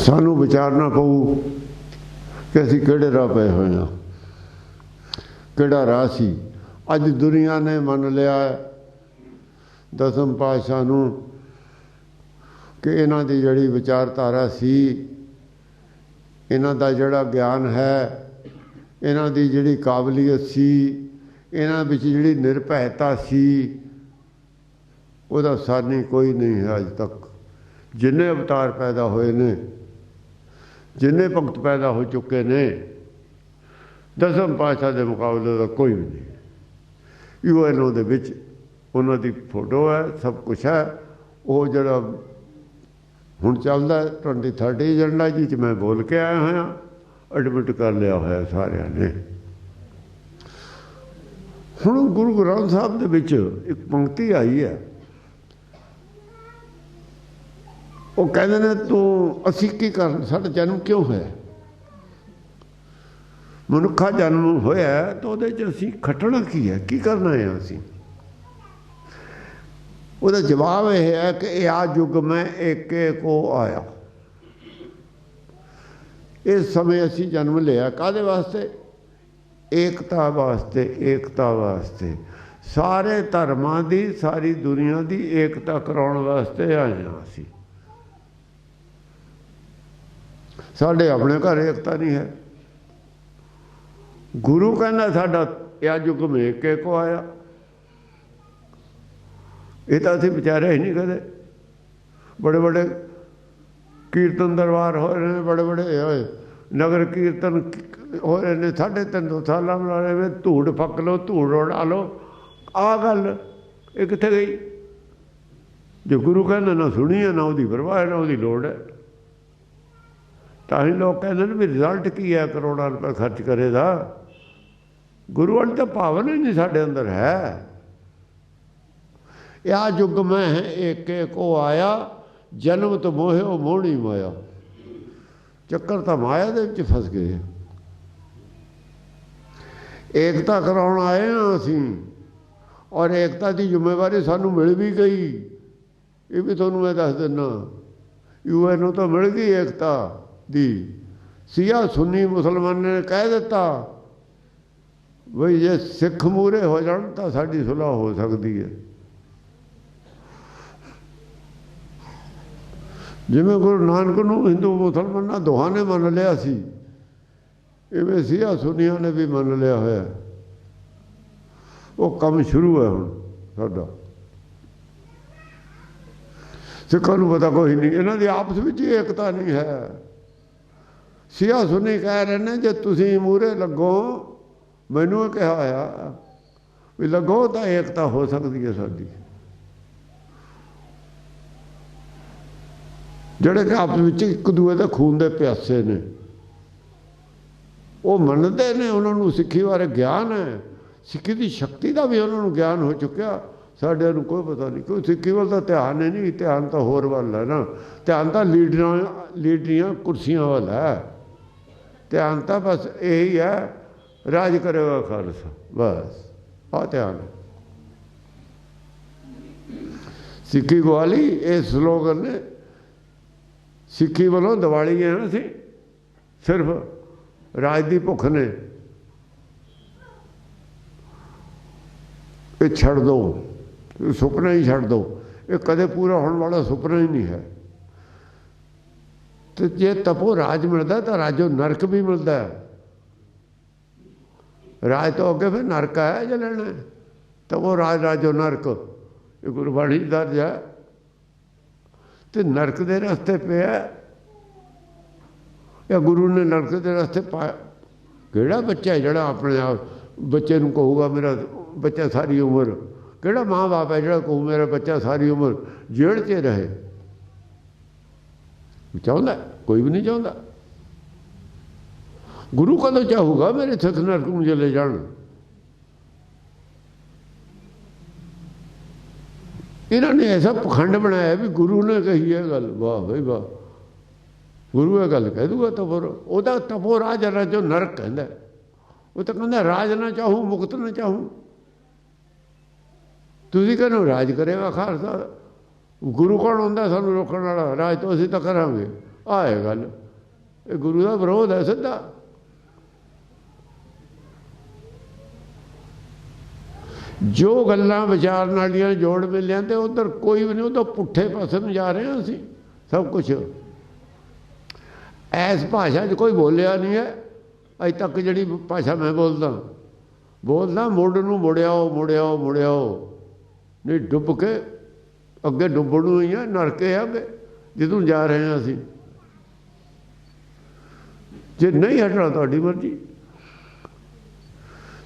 ਸਾਨੂੰ ਵਿਚਾਰਨਾ ਪਊ ਕਿ ਅਸੀਂ ਕਿਹੜੇ ਰਾਹ ਪਏ ਹੋਏ ਹਾਂ, ਕਿਹੜਾ ਰਾਹ ਸੀ। ਅੱਜ ਦੁਨੀਆ ਨੇ ਮੰਨ ਲਿਆ ਦਸਮ ਪਾਤਸ਼ਾਹ ਨੂੰ ਕਿ ਇਹਨਾਂ ਦੀ ਜਿਹੜੀ ਵਿਚਾਰਧਾਰਾ ਸੀ, ਇਹਨਾਂ ਦਾ ਜਿਹੜਾ ਗਿਆਨ ਹੈ, ਇਹਨਾਂ ਦੀ ਜਿਹੜੀ ਕਾਬਲੀਅਤ ਸੀ, ਇਹਨਾਂ ਵਿੱਚ ਜਿਹੜੀ ਨਿਰਭੈਤਾ ਸੀ, ਉਹਦਾ ਸਾਨੀ ਕੋਈ ਨਹੀਂ ਹੈ ਅੱਜ ਤੱਕ। ਜਿੰਨੇ ਅਵਤਾਰ ਪੈਦਾ ਹੋਏ ਨੇ, ਜਿੰਨੇ ਭਗਤ ਪੈਦਾ ਹੋ ਚੁੱਕੇ ਨੇ, ਦਸਮ ਪਾਤਸ਼ਾਹ ਦੇ ਮੁਕਾਬਲੇ ਦਾ ਕੋਈ ਵੀ ਨਹੀਂ। ਯੂਐਨਓ ਦੇ ਵਿੱਚ ਉਹਨਾਂ ਦੀ ਫੋਟੋ ਹੈ, ਸਭ ਕੁਛ ਹੈ। ਉਹ ਜਿਹੜਾ ਹੁਣ ਚੱਲਦਾ 2030 ਏਜੰਡਾ ਜੀ 'ਚ ਮੈਂ ਬੋਲ ਕੇ ਆਇਆ ਹੋਇਆ, ਐਡਮਿਟ ਕਰ ਲਿਆ ਹੋਇਆ ਸਾਰਿਆਂ ਨੇ। ਹੁਣ ਗੁਰੂ ਗ੍ਰੰਥ ਸਾਹਿਬ ਦੇ ਵਿੱਚ ਇੱਕ ਪੰਕਤੀ ਆਈ ਹੈ, ਉਹ ਕਹਿੰਦੇ ਨੇ ਤੂੰ ਅਸੀਂ ਕੀ ਕਰਨ, ਸਾਡਾ ਜਨਮ ਕਿਉਂ ਹੋਇਆ? ਮਨੁੱਖਾ ਜਨਮ ਹੋਇਆ ਤਾਂ ਉਹਦੇ 'ਚ ਅਸੀਂ ਖੱਟਣਾ ਕੀ ਹੈ, ਕੀ ਕਰਨਾ ਹੈ ਅਸੀਂ? ਉਹਦਾ ਜਵਾਬ ਇਹ ਹੈ ਕਿ ਇਹ ਆ ਯੁੱਗ ਮੈਂ ਏਕੇ ਕੋ ਆਇਆ। ਇਸ ਸਮੇਂ ਅਸੀਂ ਜਨਮ ਲਿਆ ਕਾਹਦੇ ਵਾਸਤੇ? ਏਕਤਾ ਵਾਸਤੇ। ਏਕਤਾ ਵਾਸਤੇ, ਸਾਰੇ ਧਰਮਾਂ ਦੀ, ਸਾਰੀ ਦੁਨੀਆ ਦੀ ਏਕਤਾ ਕਰਾਉਣ ਵਾਸਤੇ ਆਏ ਹਾਂ ਅਸੀਂ। ਸਾਡੇ ਆਪਣੇ ਘਰ ਏਕਤਾ ਨਹੀਂ ਹੈ। ਗੁਰੂ ਕਹਿੰਦਾ ਸਾਡਾ ਇਹ ਯੁੱਗ ਮੈਂ ਏਕੇ ਕੋ ਆਇਆ। ਇਹ ਤਾਂ ਅਸੀਂ ਵਿਚਾਰਿਆ ਹੀ ਨਹੀਂ ਕਦੇ। ਬੜੇ ਬੜੇ ਕੀਰਤਨ ਦਰਬਾਰ ਹੋਏ ਨੇ, ਬੜੇ ਬੜੇ ਹੋਏ ਨਗਰ ਕੀਰਤਨ ਹੋਏ ਨੇ, 350 ਸਾਲਾਂ ਨਾਲ ਧੂੜ ਫੱਕ ਲਓ, ਧੂੜ ਉਡਾ ਲਓ। ਆਹ ਗੱਲ ਇਹ ਕਿੱਥੇ ਗਈ? ਜੇ ਗੁਰੂ ਕਹਿੰਦਾ ਨਾ ਸੁਣੀ ਹੈ, ਨਾ ਉਹਦੀ ਪਰਵਾਹ, ਨਾ ਉਹਦੀ ਲੋੜ ਹੈ। ਤਾਂ ਹੀ ਲੋਕ ਕਹਿੰਦੇ ਨੇ ਵੀ ਰਿਜ਼ਲਟ ਕੀ ਹੈ ਕਰੋੜਾਂ ਰੁਪਏ ਖਰਚ ਕਰੇ ਦਾ। गुरु वाली तो भावना ही नहीं साढ़े अंदर है। या युग में है एक एक ओ आया, जन्म तो मोहे ओ मोहनी माया। चक्कर तो माया दे विच फस गए। एकता कराउण आए हैं असीं, और एकता की जिम्मेवारी सानू मिल भी गई। ये भी तुहानू मैं दस दिना, UN तो मिल गई एकता दी। सिया सुन्नी मुसलमान ने कह दिता बई जे सिख मूरे हो जाण तो साडी सुलह हो सकती है। जिवें गुरु नानक नूं हिंदू मुसलमानां दोहां ने मन लिया सी, इवें सिया सुनिया ने भी मन लिया होया। वो काम शुरू है हुण साडा। सिखां नूं पता कोई नहीं, इन्हां दी आपस विच ही एकता नहीं है। सिया सुनी कह रहे ने जे तुसीं मूहरे लगो, मैनूं कहा होया भी लगो तो एकता हो सकती है साडी। ਜਿਹੜੇ ਕਿ ਆਪਸ ਵਿੱਚ ਇੱਕ ਦੂਏ ਦੇ ਖੂਨ ਦੇ ਪਿਆਸੇ ਨੇ, ਉਹ ਮੰਨਦੇ ਨੇ, ਉਹਨਾਂ ਨੂੰ ਸਿੱਖੀ ਬਾਰੇ ਗਿਆਨ ਹੈ, ਸਿੱਖੀ ਦੀ ਸ਼ਕਤੀ ਦਾ ਵੀ ਉਹਨਾਂ ਨੂੰ ਗਿਆਨ ਹੋ ਚੁੱਕਿਆ। ਸਾਡੇ ਨੂੰ ਕੋਈ ਪਤਾ ਨਹੀਂ, ਕੋਈ ਸਿੱਖੀ ਵੱਲ ਤਾਂ ਧਿਆਨ ਹੀ ਨਹੀਂ। ਧਿਆਨ ਤਾਂ ਹੋਰ ਵੱਲ ਹੈ ਨਾ, ਧਿਆਨ ਤਾਂ ਲੀਡਰੀਆਂ ਕੁਰਸੀਆਂ ਵੱਲ ਹੈ। ਧਿਆਨ ਤਾਂ ਬਸ ਇਹੀ ਹੈ, ਰਾਜ ਕਰੇਗਾ ਖਾਲਸਾ, ਬਸ ਆਹ ਧਿਆਨ ਹੈ। ਸਿੱਖੀ ਗਵਾਲੀ ਇਹ ਸਲੋਗਨ ਨੇ। सिक्खी वालों दिवाली है ना, सिर्फ राज की भुख ने। ये छड़ दो, सुपना ही छड़ दो, ये कदे पूरा होने वाला सुपना ही नहीं है। तो जे तपो राज मिलता तो राजो नरक भी मिलता है। राज तो अगे फिर नरक है जो लेना है। तपो राज राजो नरक, ये गुरबाणी दर्ज है। तो नरक के रस्ते पे है या गुरु ने नरक के रस्ते पाया? केड़ा बच्चा है जड़ा अपने आप बच्चे को कहूगा मेरा बच्चा सारी उम्र, केड़ा माँ बाप है जड़ा कहू मेरा बच्चा सारी उम्र जेल च रहे? चाहता कोई भी नहीं चाहता। गुरु कदों चाहूगा मेरे सिख नरक में चले जान? इन्होंने ऐसा पखंड बनाया भी गुरु ने कही है गल, वाह भाई वाह, गुरु ये गल कह दूगा तपो, वह तपो राज राजो नरक कहता। वो तो कहता राज ना चाहूँ मुक्त ना चाहूँ। तुसीं कहते राज करेगा खालसा, गुरु कौन होंदा सानू रोकण वाला? राज तो असीं तां करांगे। आ है गल, ये गुरु का विरोध है सीधा। जो गल्लां विचारन वालियां जोड़ मिलियां ते उधर कोई भी नहीं, उधर पुट्ठे पासे में जा रहे हैं असीं सब कुछ। ऐस भाषा च कोई बोलिया नहीं है अज तक जिहड़ी भाषा मैं बोलदा मुड़ नूं मुड़ियाओ मुड़ियाओ मुड़ियाओ, नहीं डुब के अगे डुबण नूं ही है, नरके है अगे जिधों जा रहे हैं असीं। जे नहीं हटना तुहाडी मर्जी।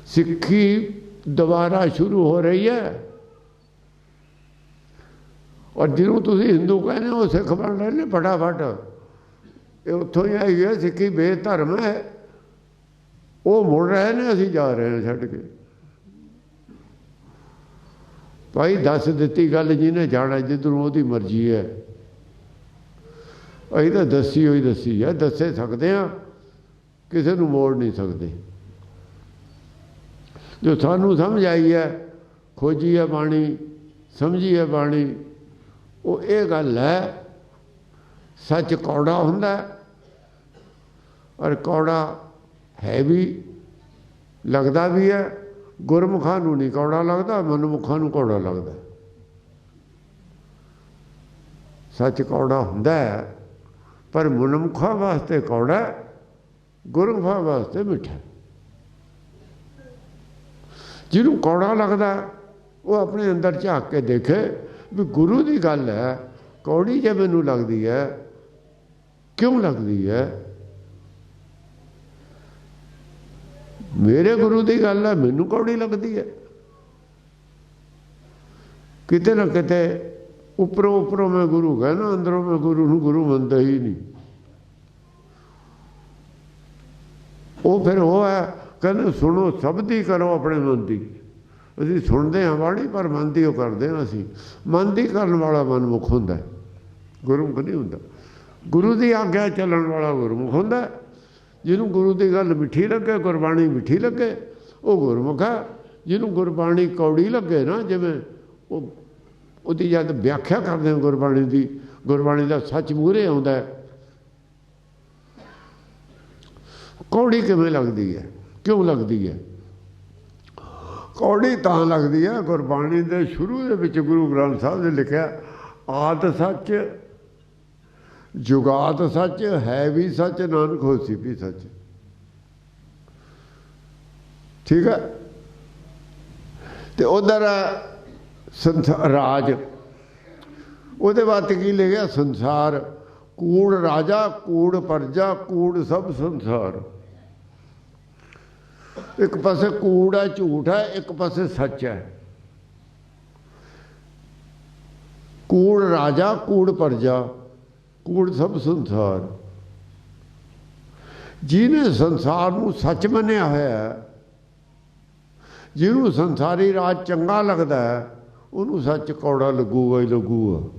सिक्खी दोबारा शुरू हो रही है, और जिन्हों तुम हिंदू कहने वो सिख बन रहे हैं फटाफट। ये उतों ही आई है, सिक्खी बेधर्म है, वो मुड़ रहे हैं, असीं जा रहे हैं छड्ड के। भाई दस दिती गल जिन्हें जाना जिधरों वो मर्जी है। असीं तो दसी है, दसे सकते हैं, किसी को मोड़ नहीं सकते। जो सानू समझ आई है, खोजी है बाणी, समझी है बाणी, वो ये गल है सच कौड़ा हुंदा है, और कौड़ा है भी, लगता भी है। गुरमुखां नूं नहीं कौड़ा लगता, मनमुखां नूं कौड़ा लगता। सच कौड़ा हुंदा है, पर मनमुखां वास्ते कौड़ा, गुरमुखां वास्ते मिठा। जिन्हों कौड़ा लगता वो अपने अंदर झाँक के देखे भी गुरु की गल है कौड़ी जे मैनू लगती है, क्यों लगती है? मेरे गुरु की गल है, मैनू कौड़ी लगती है। किते ना किते उपरों उपरों मैं गुरु कहना, अंदरों मैं गुरु नूं गुरु मनता ही नहीं। वो फिर वो है ਕਹਿੰਦੇ ਸੁਣੋ ਸਭ ਦੀ ਕਰੋ ਆਪਣੇ ਮਨ ਦੀ। ਅਸੀਂ ਸੁਣਦੇ ਹਾਂ ਬਾਣੀ ਪਰ ਮਨ ਦੀ ਉਹ ਕਰਦੇ ਹਾਂ। ਅਸੀਂ ਮਨ ਦੀ ਕਰਨ ਵਾਲਾ ਮਨਮੁਖ ਹੁੰਦਾ, ਗੁਰਮੁਖ ਨਹੀਂ ਹੁੰਦਾ। ਗੁਰੂ ਦੀ ਆਗਿਆ ਚੱਲਣ ਵਾਲਾ ਗੁਰਮੁਖ ਹੁੰਦਾ। ਜਿਹਨੂੰ ਗੁਰੂ ਦੀ ਗੱਲ ਮਿੱਠੀ ਲੱਗੇ, ਗੁਰਬਾਣੀ ਮਿੱਠੀ ਲੱਗੇ, ਉਹ ਗੁਰਮੁਖ ਹੈ। ਜਿਹਨੂੰ ਗੁਰਬਾਣੀ ਕੌੜੀ ਲੱਗੇ ਨਾ, ਜਿਵੇਂ ਉਹਦੀ ਜਦ ਵਿਆਖਿਆ ਕਰਦੇ ਹਾਂ ਗੁਰਬਾਣੀ ਦੀ, ਗੁਰਬਾਣੀ ਦਾ ਸੱਚ ਮੂਹਰੇ ਆਉਂਦਾ, ਕੌੜੀ ਕਿਵੇਂ ਲੱਗਦੀ ਹੈ, ਕਿਉਂ ਲੱਗਦੀ ਹੈ? ਕੌੜੀ ਤਾਂ ਲੱਗਦੀ ਹੈ, ਗੁਰਬਾਣੀ ਦੇ ਸ਼ੁਰੂ ਦੇ ਵਿੱਚ ਗੁਰੂ ਗ੍ਰੰਥ ਸਾਹਿਬ ਨੇ ਲਿਖਿਆ, ਆਦਿ ਸੱਚ ਜੁਗਾਤ ਸੱਚ ਹੈ ਵੀ ਸੱਚ, ਨਾਨਕ ਹੋਸੀ ਵੀ ਸੱਚ। ਠੀਕ ਹੈ। ਤੇ ਉਧਰ ਰਾਜ, ਉਹਦੇ ਬਾਅਦ ਕੀ ਲਿਖਿਆ? ਸੰਸਾਰ ਕੂੜ ਰਾਜਾ ਕੂੜ ਪਰਜਾ ਕੂੜ ਸਭ ਸੰਸਾਰ। ਇੱਕ ਪਾਸੇ ਕੂੜ ਹੈ, ਝੂਠ ਹੈ, ਇੱਕ ਪਾਸੇ ਸੱਚ ਹੈ। ਕੂੜ ਰਾਜਾ ਕੂੜ ਪਰਜਾ ਕੂੜ ਸਭ ਸੰਸਾਰ। ਜਿਹਨੇ ਸੰਸਾਰ ਨੂੰ ਸੱਚ ਮੰਨਿਆ ਹੋਇਆ, ਜਿਹਨੂੰ ਸੰਸਾਰੀ ਰਾਜ ਚੰਗਾ ਲੱਗਦਾ ਹੈ, ਉਹਨੂੰ ਸੱਚ ਕੌੜਾ ਲੱਗੂਗਾ ਹੀ ਲੱਗੂਗਾ।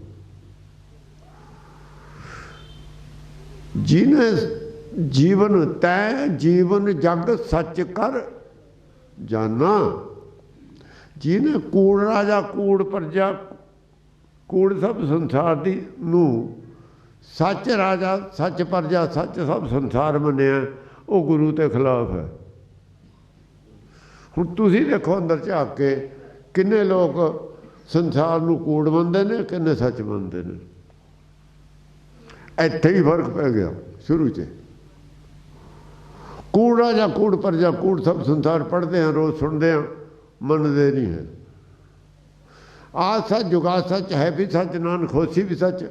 ਜਿਹਨੇ ਜੀਵਨ ਤੈ ਜੀਵਨ ਜਗ ਸੱਚ ਕਰ ਜਾਨਾ, ਜਿਹਨੇ ਕੂੜ ਰਾਜਾ ਕੂੜ ਪਰਜਾ ਕੂੜ ਸਭ ਸੰਸਾਰ ਦੀ ਨੂੰ ਸੱਚ ਰਾਜਾ ਸੱਚ ਪਰਜਾ ਸੱਚ ਸਭ ਸੰਸਾਰ ਮੰਨਿਆ, ਉਹ ਗੁਰੂ ਦੇ ਖਿਲਾਫ ਹੈ। ਹੁਣ ਤੁਸੀਂ ਦੇਖੋ ਅੰਦਰ ਝਾਕ ਕੇ, ਕਿੰਨੇ ਲੋਕ ਸੰਸਾਰ ਨੂੰ ਕੂੜ ਮੰਨਦੇ ਨੇ, ਕਿੰਨੇ ਸੱਚ ਮੰਨਦੇ ਨੇ। ਇੱਥੇ ਹੀ ਫਰਕ ਪੈ ਗਿਆ ਸ਼ੁਰੂ 'ਚ। ਕੂੜ ਰਾਜਾ ਕੂੜ ਪਰਜਾ ਕੂੜ ਸਭ ਸੰਸਾਰ ਪੜ੍ਹਦੇ ਹਾਂ, ਰੋਜ਼ ਸੁਣਦੇ ਹਾਂ, ਮੰਨਦੇ ਨਹੀਂ ਹੈ। ਆਹ ਸੱਚ ਜੁਗਾ ਸੱਚ ਹੈ ਵੀ ਸੱਚ, ਨਾਨਕ ਹੋਸੀ ਵੀ ਸੱਚ।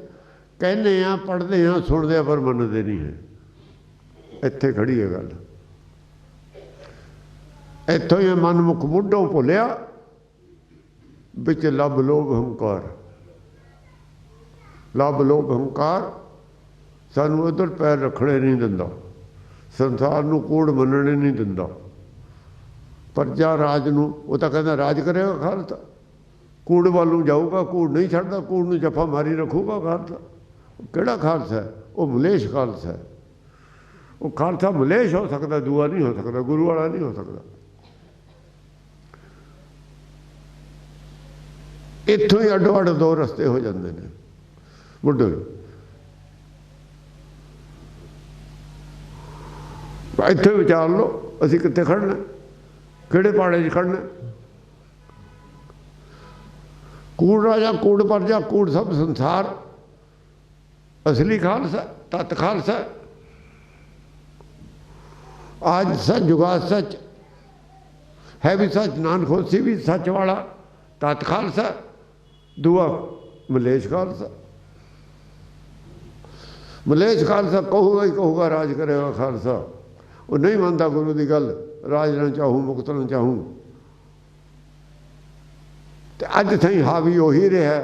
ਕਹਿੰਦੇ ਹਾਂ, ਪੜ੍ਹਦੇ ਹਾਂ, ਸੁਣਦੇ ਹਾਂ, ਪਰ ਮੰਨਦੇ ਨਹੀਂ ਹੈ। ਇੱਥੇ ਖੜੀ ਹੈ ਗੱਲ। ਇੱਥੋਂ ਹੀ ਮਨਮੁਖ ਮੁੱਢੋਂ ਭੁੱਲਿਆ, ਵਿੱਚ ਲੱਭ ਲੋਭ ਹੰਕਾਰ। ਲੱਭ ਲੋਭ ਹੰਕਾਰ ਸਾਨੂੰ ਉੱਧਰ ਪੈਰ ਰੱਖਣੇ ਨਹੀਂ ਦਿੰਦਾ, ਸੰਸਾਰ ਨੂੰ ਕੂੜ ਮੰਨਣੇ ਨਹੀਂ ਦਿੰਦਾ। ਪਰਜਾ ਰਾਜ ਨੂੰ, ਉਹ ਤਾਂ ਕਹਿੰਦਾ ਰਾਜ ਕਰੇਗਾ ਖਾਲਸਾ, ਕੂੜ ਵੱਲ ਨੂੰ ਜਾਊਗਾ, ਕੂੜ ਨਹੀਂ ਛੱਡਦਾ, ਕੂੜ ਨੂੰ ਜੱਫਾ ਮਾਰੀ ਰੱਖੂਗਾ ਖਾਲਸਾ। ਕਿਹੜਾ ਖਾਲਸਾ ਹੈ? ਉਹ ਮਲੇਸ਼ ਖਾਲਸਾ ਹੈ। ਉਹ ਖਾਲਸਾ ਮਲੇਸ਼ ਹੋ ਸਕਦਾ, ਦੂਆ ਨਹੀਂ ਹੋ ਸਕਦਾ, ਗੁਰੂ ਵਾਲਾ ਨਹੀਂ ਹੋ ਸਕਦਾ। ਇੱਥੋਂ ਹੀ ਅੱਡੋ ਅੱਡ ਦੋ ਰਸਤੇ ਹੋ ਜਾਂਦੇ ਨੇ ਬੁੱਢੇ। ਇੱਥੇ ਵਿਚਾਰ ਲਓ, ਅਸੀਂ ਕਿੱਥੇ ਖੜਨਾ, ਕਿਹੜੇ ਪਾੜੇ 'ਚ ਖੜਨਾ। ਕੂੜ ਰਾਜਾ ਕੂੜ ਪਰਜਾ ਕੂੜ ਸਭ ਸੰਸਾਰ। ਅਸਲੀ ਖਾਲਸਾ ਤਤ ਖਾਲਸਾ। आज सच जुगा सच है भी सच, नानक होसी भी सच वाला, तत् खालसा। दुआ मलेश खालसा। मलेश खालसा कहूगा ही कहूगा राज करेगा खालसा। वो नहीं मानता गुरु की गल, राज ना चाहूँ मुक्त ना चाहूँ। तो अज थी हावी उही रहा,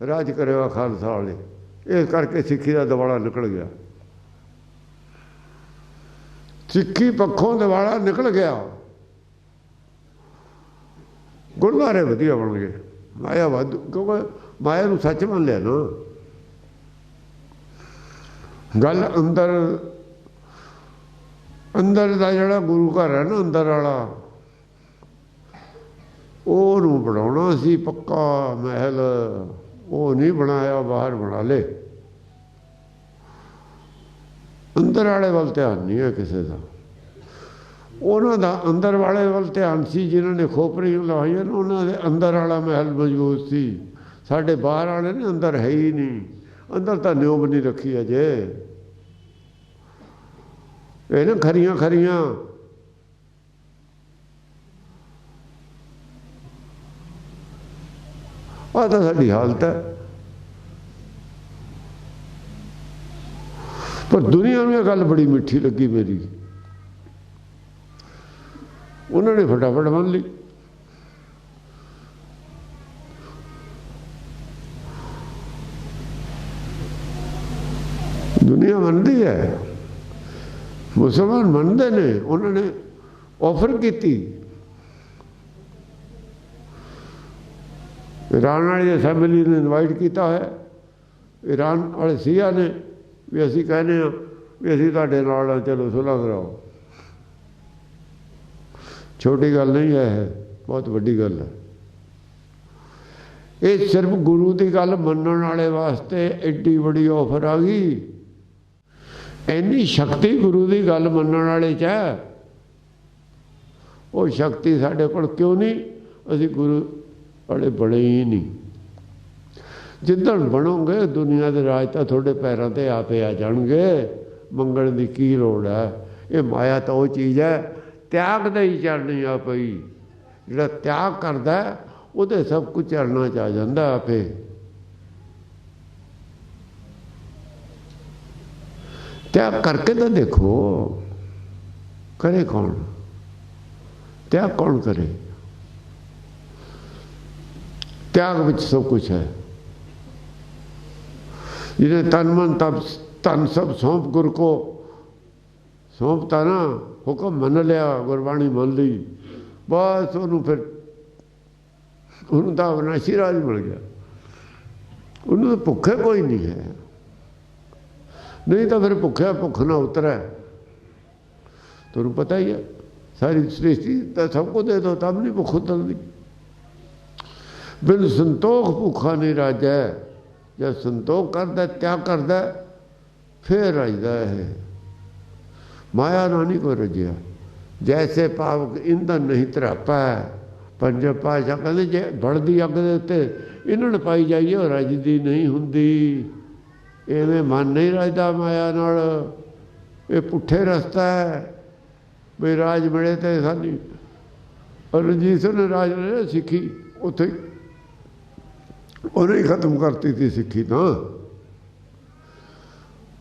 राज करेगा खालसा वाले। इस करके सिक्खी का दवाड़ा निकल गया, सिक्खी पक्षों दवाड़ा निकल गया। गुरद्वारे वधिया बन गए, माया वाधू, क्योंकि माया नूं सच मान लिया ना। गल अंदर अंदर का जिहड़ा गुरु घर है ना, अंदर वाला ਉਹਨੂੰ ਬਣਾਉਣਾ ਸੀ पक्का महल, वो नहीं बनाया, बाहर बना ले। अंदर वाले वाल ध्यान नहीं है किसी का। उन्हों का अंदर वाले वाल ध्यान सी, जिन्होंने खोपरियां लवाइया ना, उन्होंने अंदर वाला महल मजबूत सी। साढ़े बाहर वाले ने अंदर है ही नहीं, अंदर तो न्योब नहीं रखी अजे। ये ना खरियां खरियां आ तो साड़ी हालत है। पर दुनिया में गल बड़ी मीठी लगी मेरी, उन्होंने फटाफट मान ली। दुनिया मनती है, मुसलमान मनते ने, उन्होंने ऑफर की। ईरान वाली असैंबली ने इनवाइट किया है, ईरान वाले सिया ने भी असी कहने भी असी तुहाडे नाल आ, चलो सुलह कराओ। छोटी गल नहीं है, बहुत वड्डी गल है। ये सिर्फ गुरु की गल मनण वाले वास्ते एड्डी बड़ी ऑफर आ गई। इन्नी शक्ति गुरु की गल मनण वाले च है, वो शक्ति साढ़े कोल क्यों नहीं? असी गुरु वाले बने ही नहीं। जिदन बनोगे दुनिया के राज तो थोड़े पैरों से आपे आ जाएंगे। मंगण की की लोड़ है? ये माया तो वो चीज़ है त्याग दे ही चलनी आ पई। जिहड़ा त्याग करदा उहदे सब कुछ चलना चाह जाता आपे। त्याग करके तो देखो, करे कौन? त्याग कौन करे? त्याग विच सब कुछ है। जिन्हें तन मन तन सब सौंप गुरु को सौंपता ना, हुक्म मन लिया, गुरबाणी मन ली, बस उन्होंने फिर उन्होंने तो अविनाशी राज मिल गया। उन्होंने तो भुखे कोई नहीं है, नहीं तो फिर भुखे भुख ना उतरे। तुम पता ही है सारी सृष्टि तो सबको दे दो तब नहीं भुख उतरती। बिन संतोख भूखा नहीं राजा। जब संतोख करता त्याग करता फिर रजदा है। माया ना नहीं कोई रजिया। जैसे पावक ईंधन नहीं तरापा है। पंजब पाशा कहते जे बढ़ती अग के उत्ते इन्होंने पाई जाइए और रजदी नहीं होंगी। इवें मन नहीं रजदा माया नाल। ये पुठे रस्ता है भी राज मिले तो सानी। और रंजीत सिंह ने राज ने सिक्खी उत्थे उन्हें खत्म करती थी सिक्खी। तो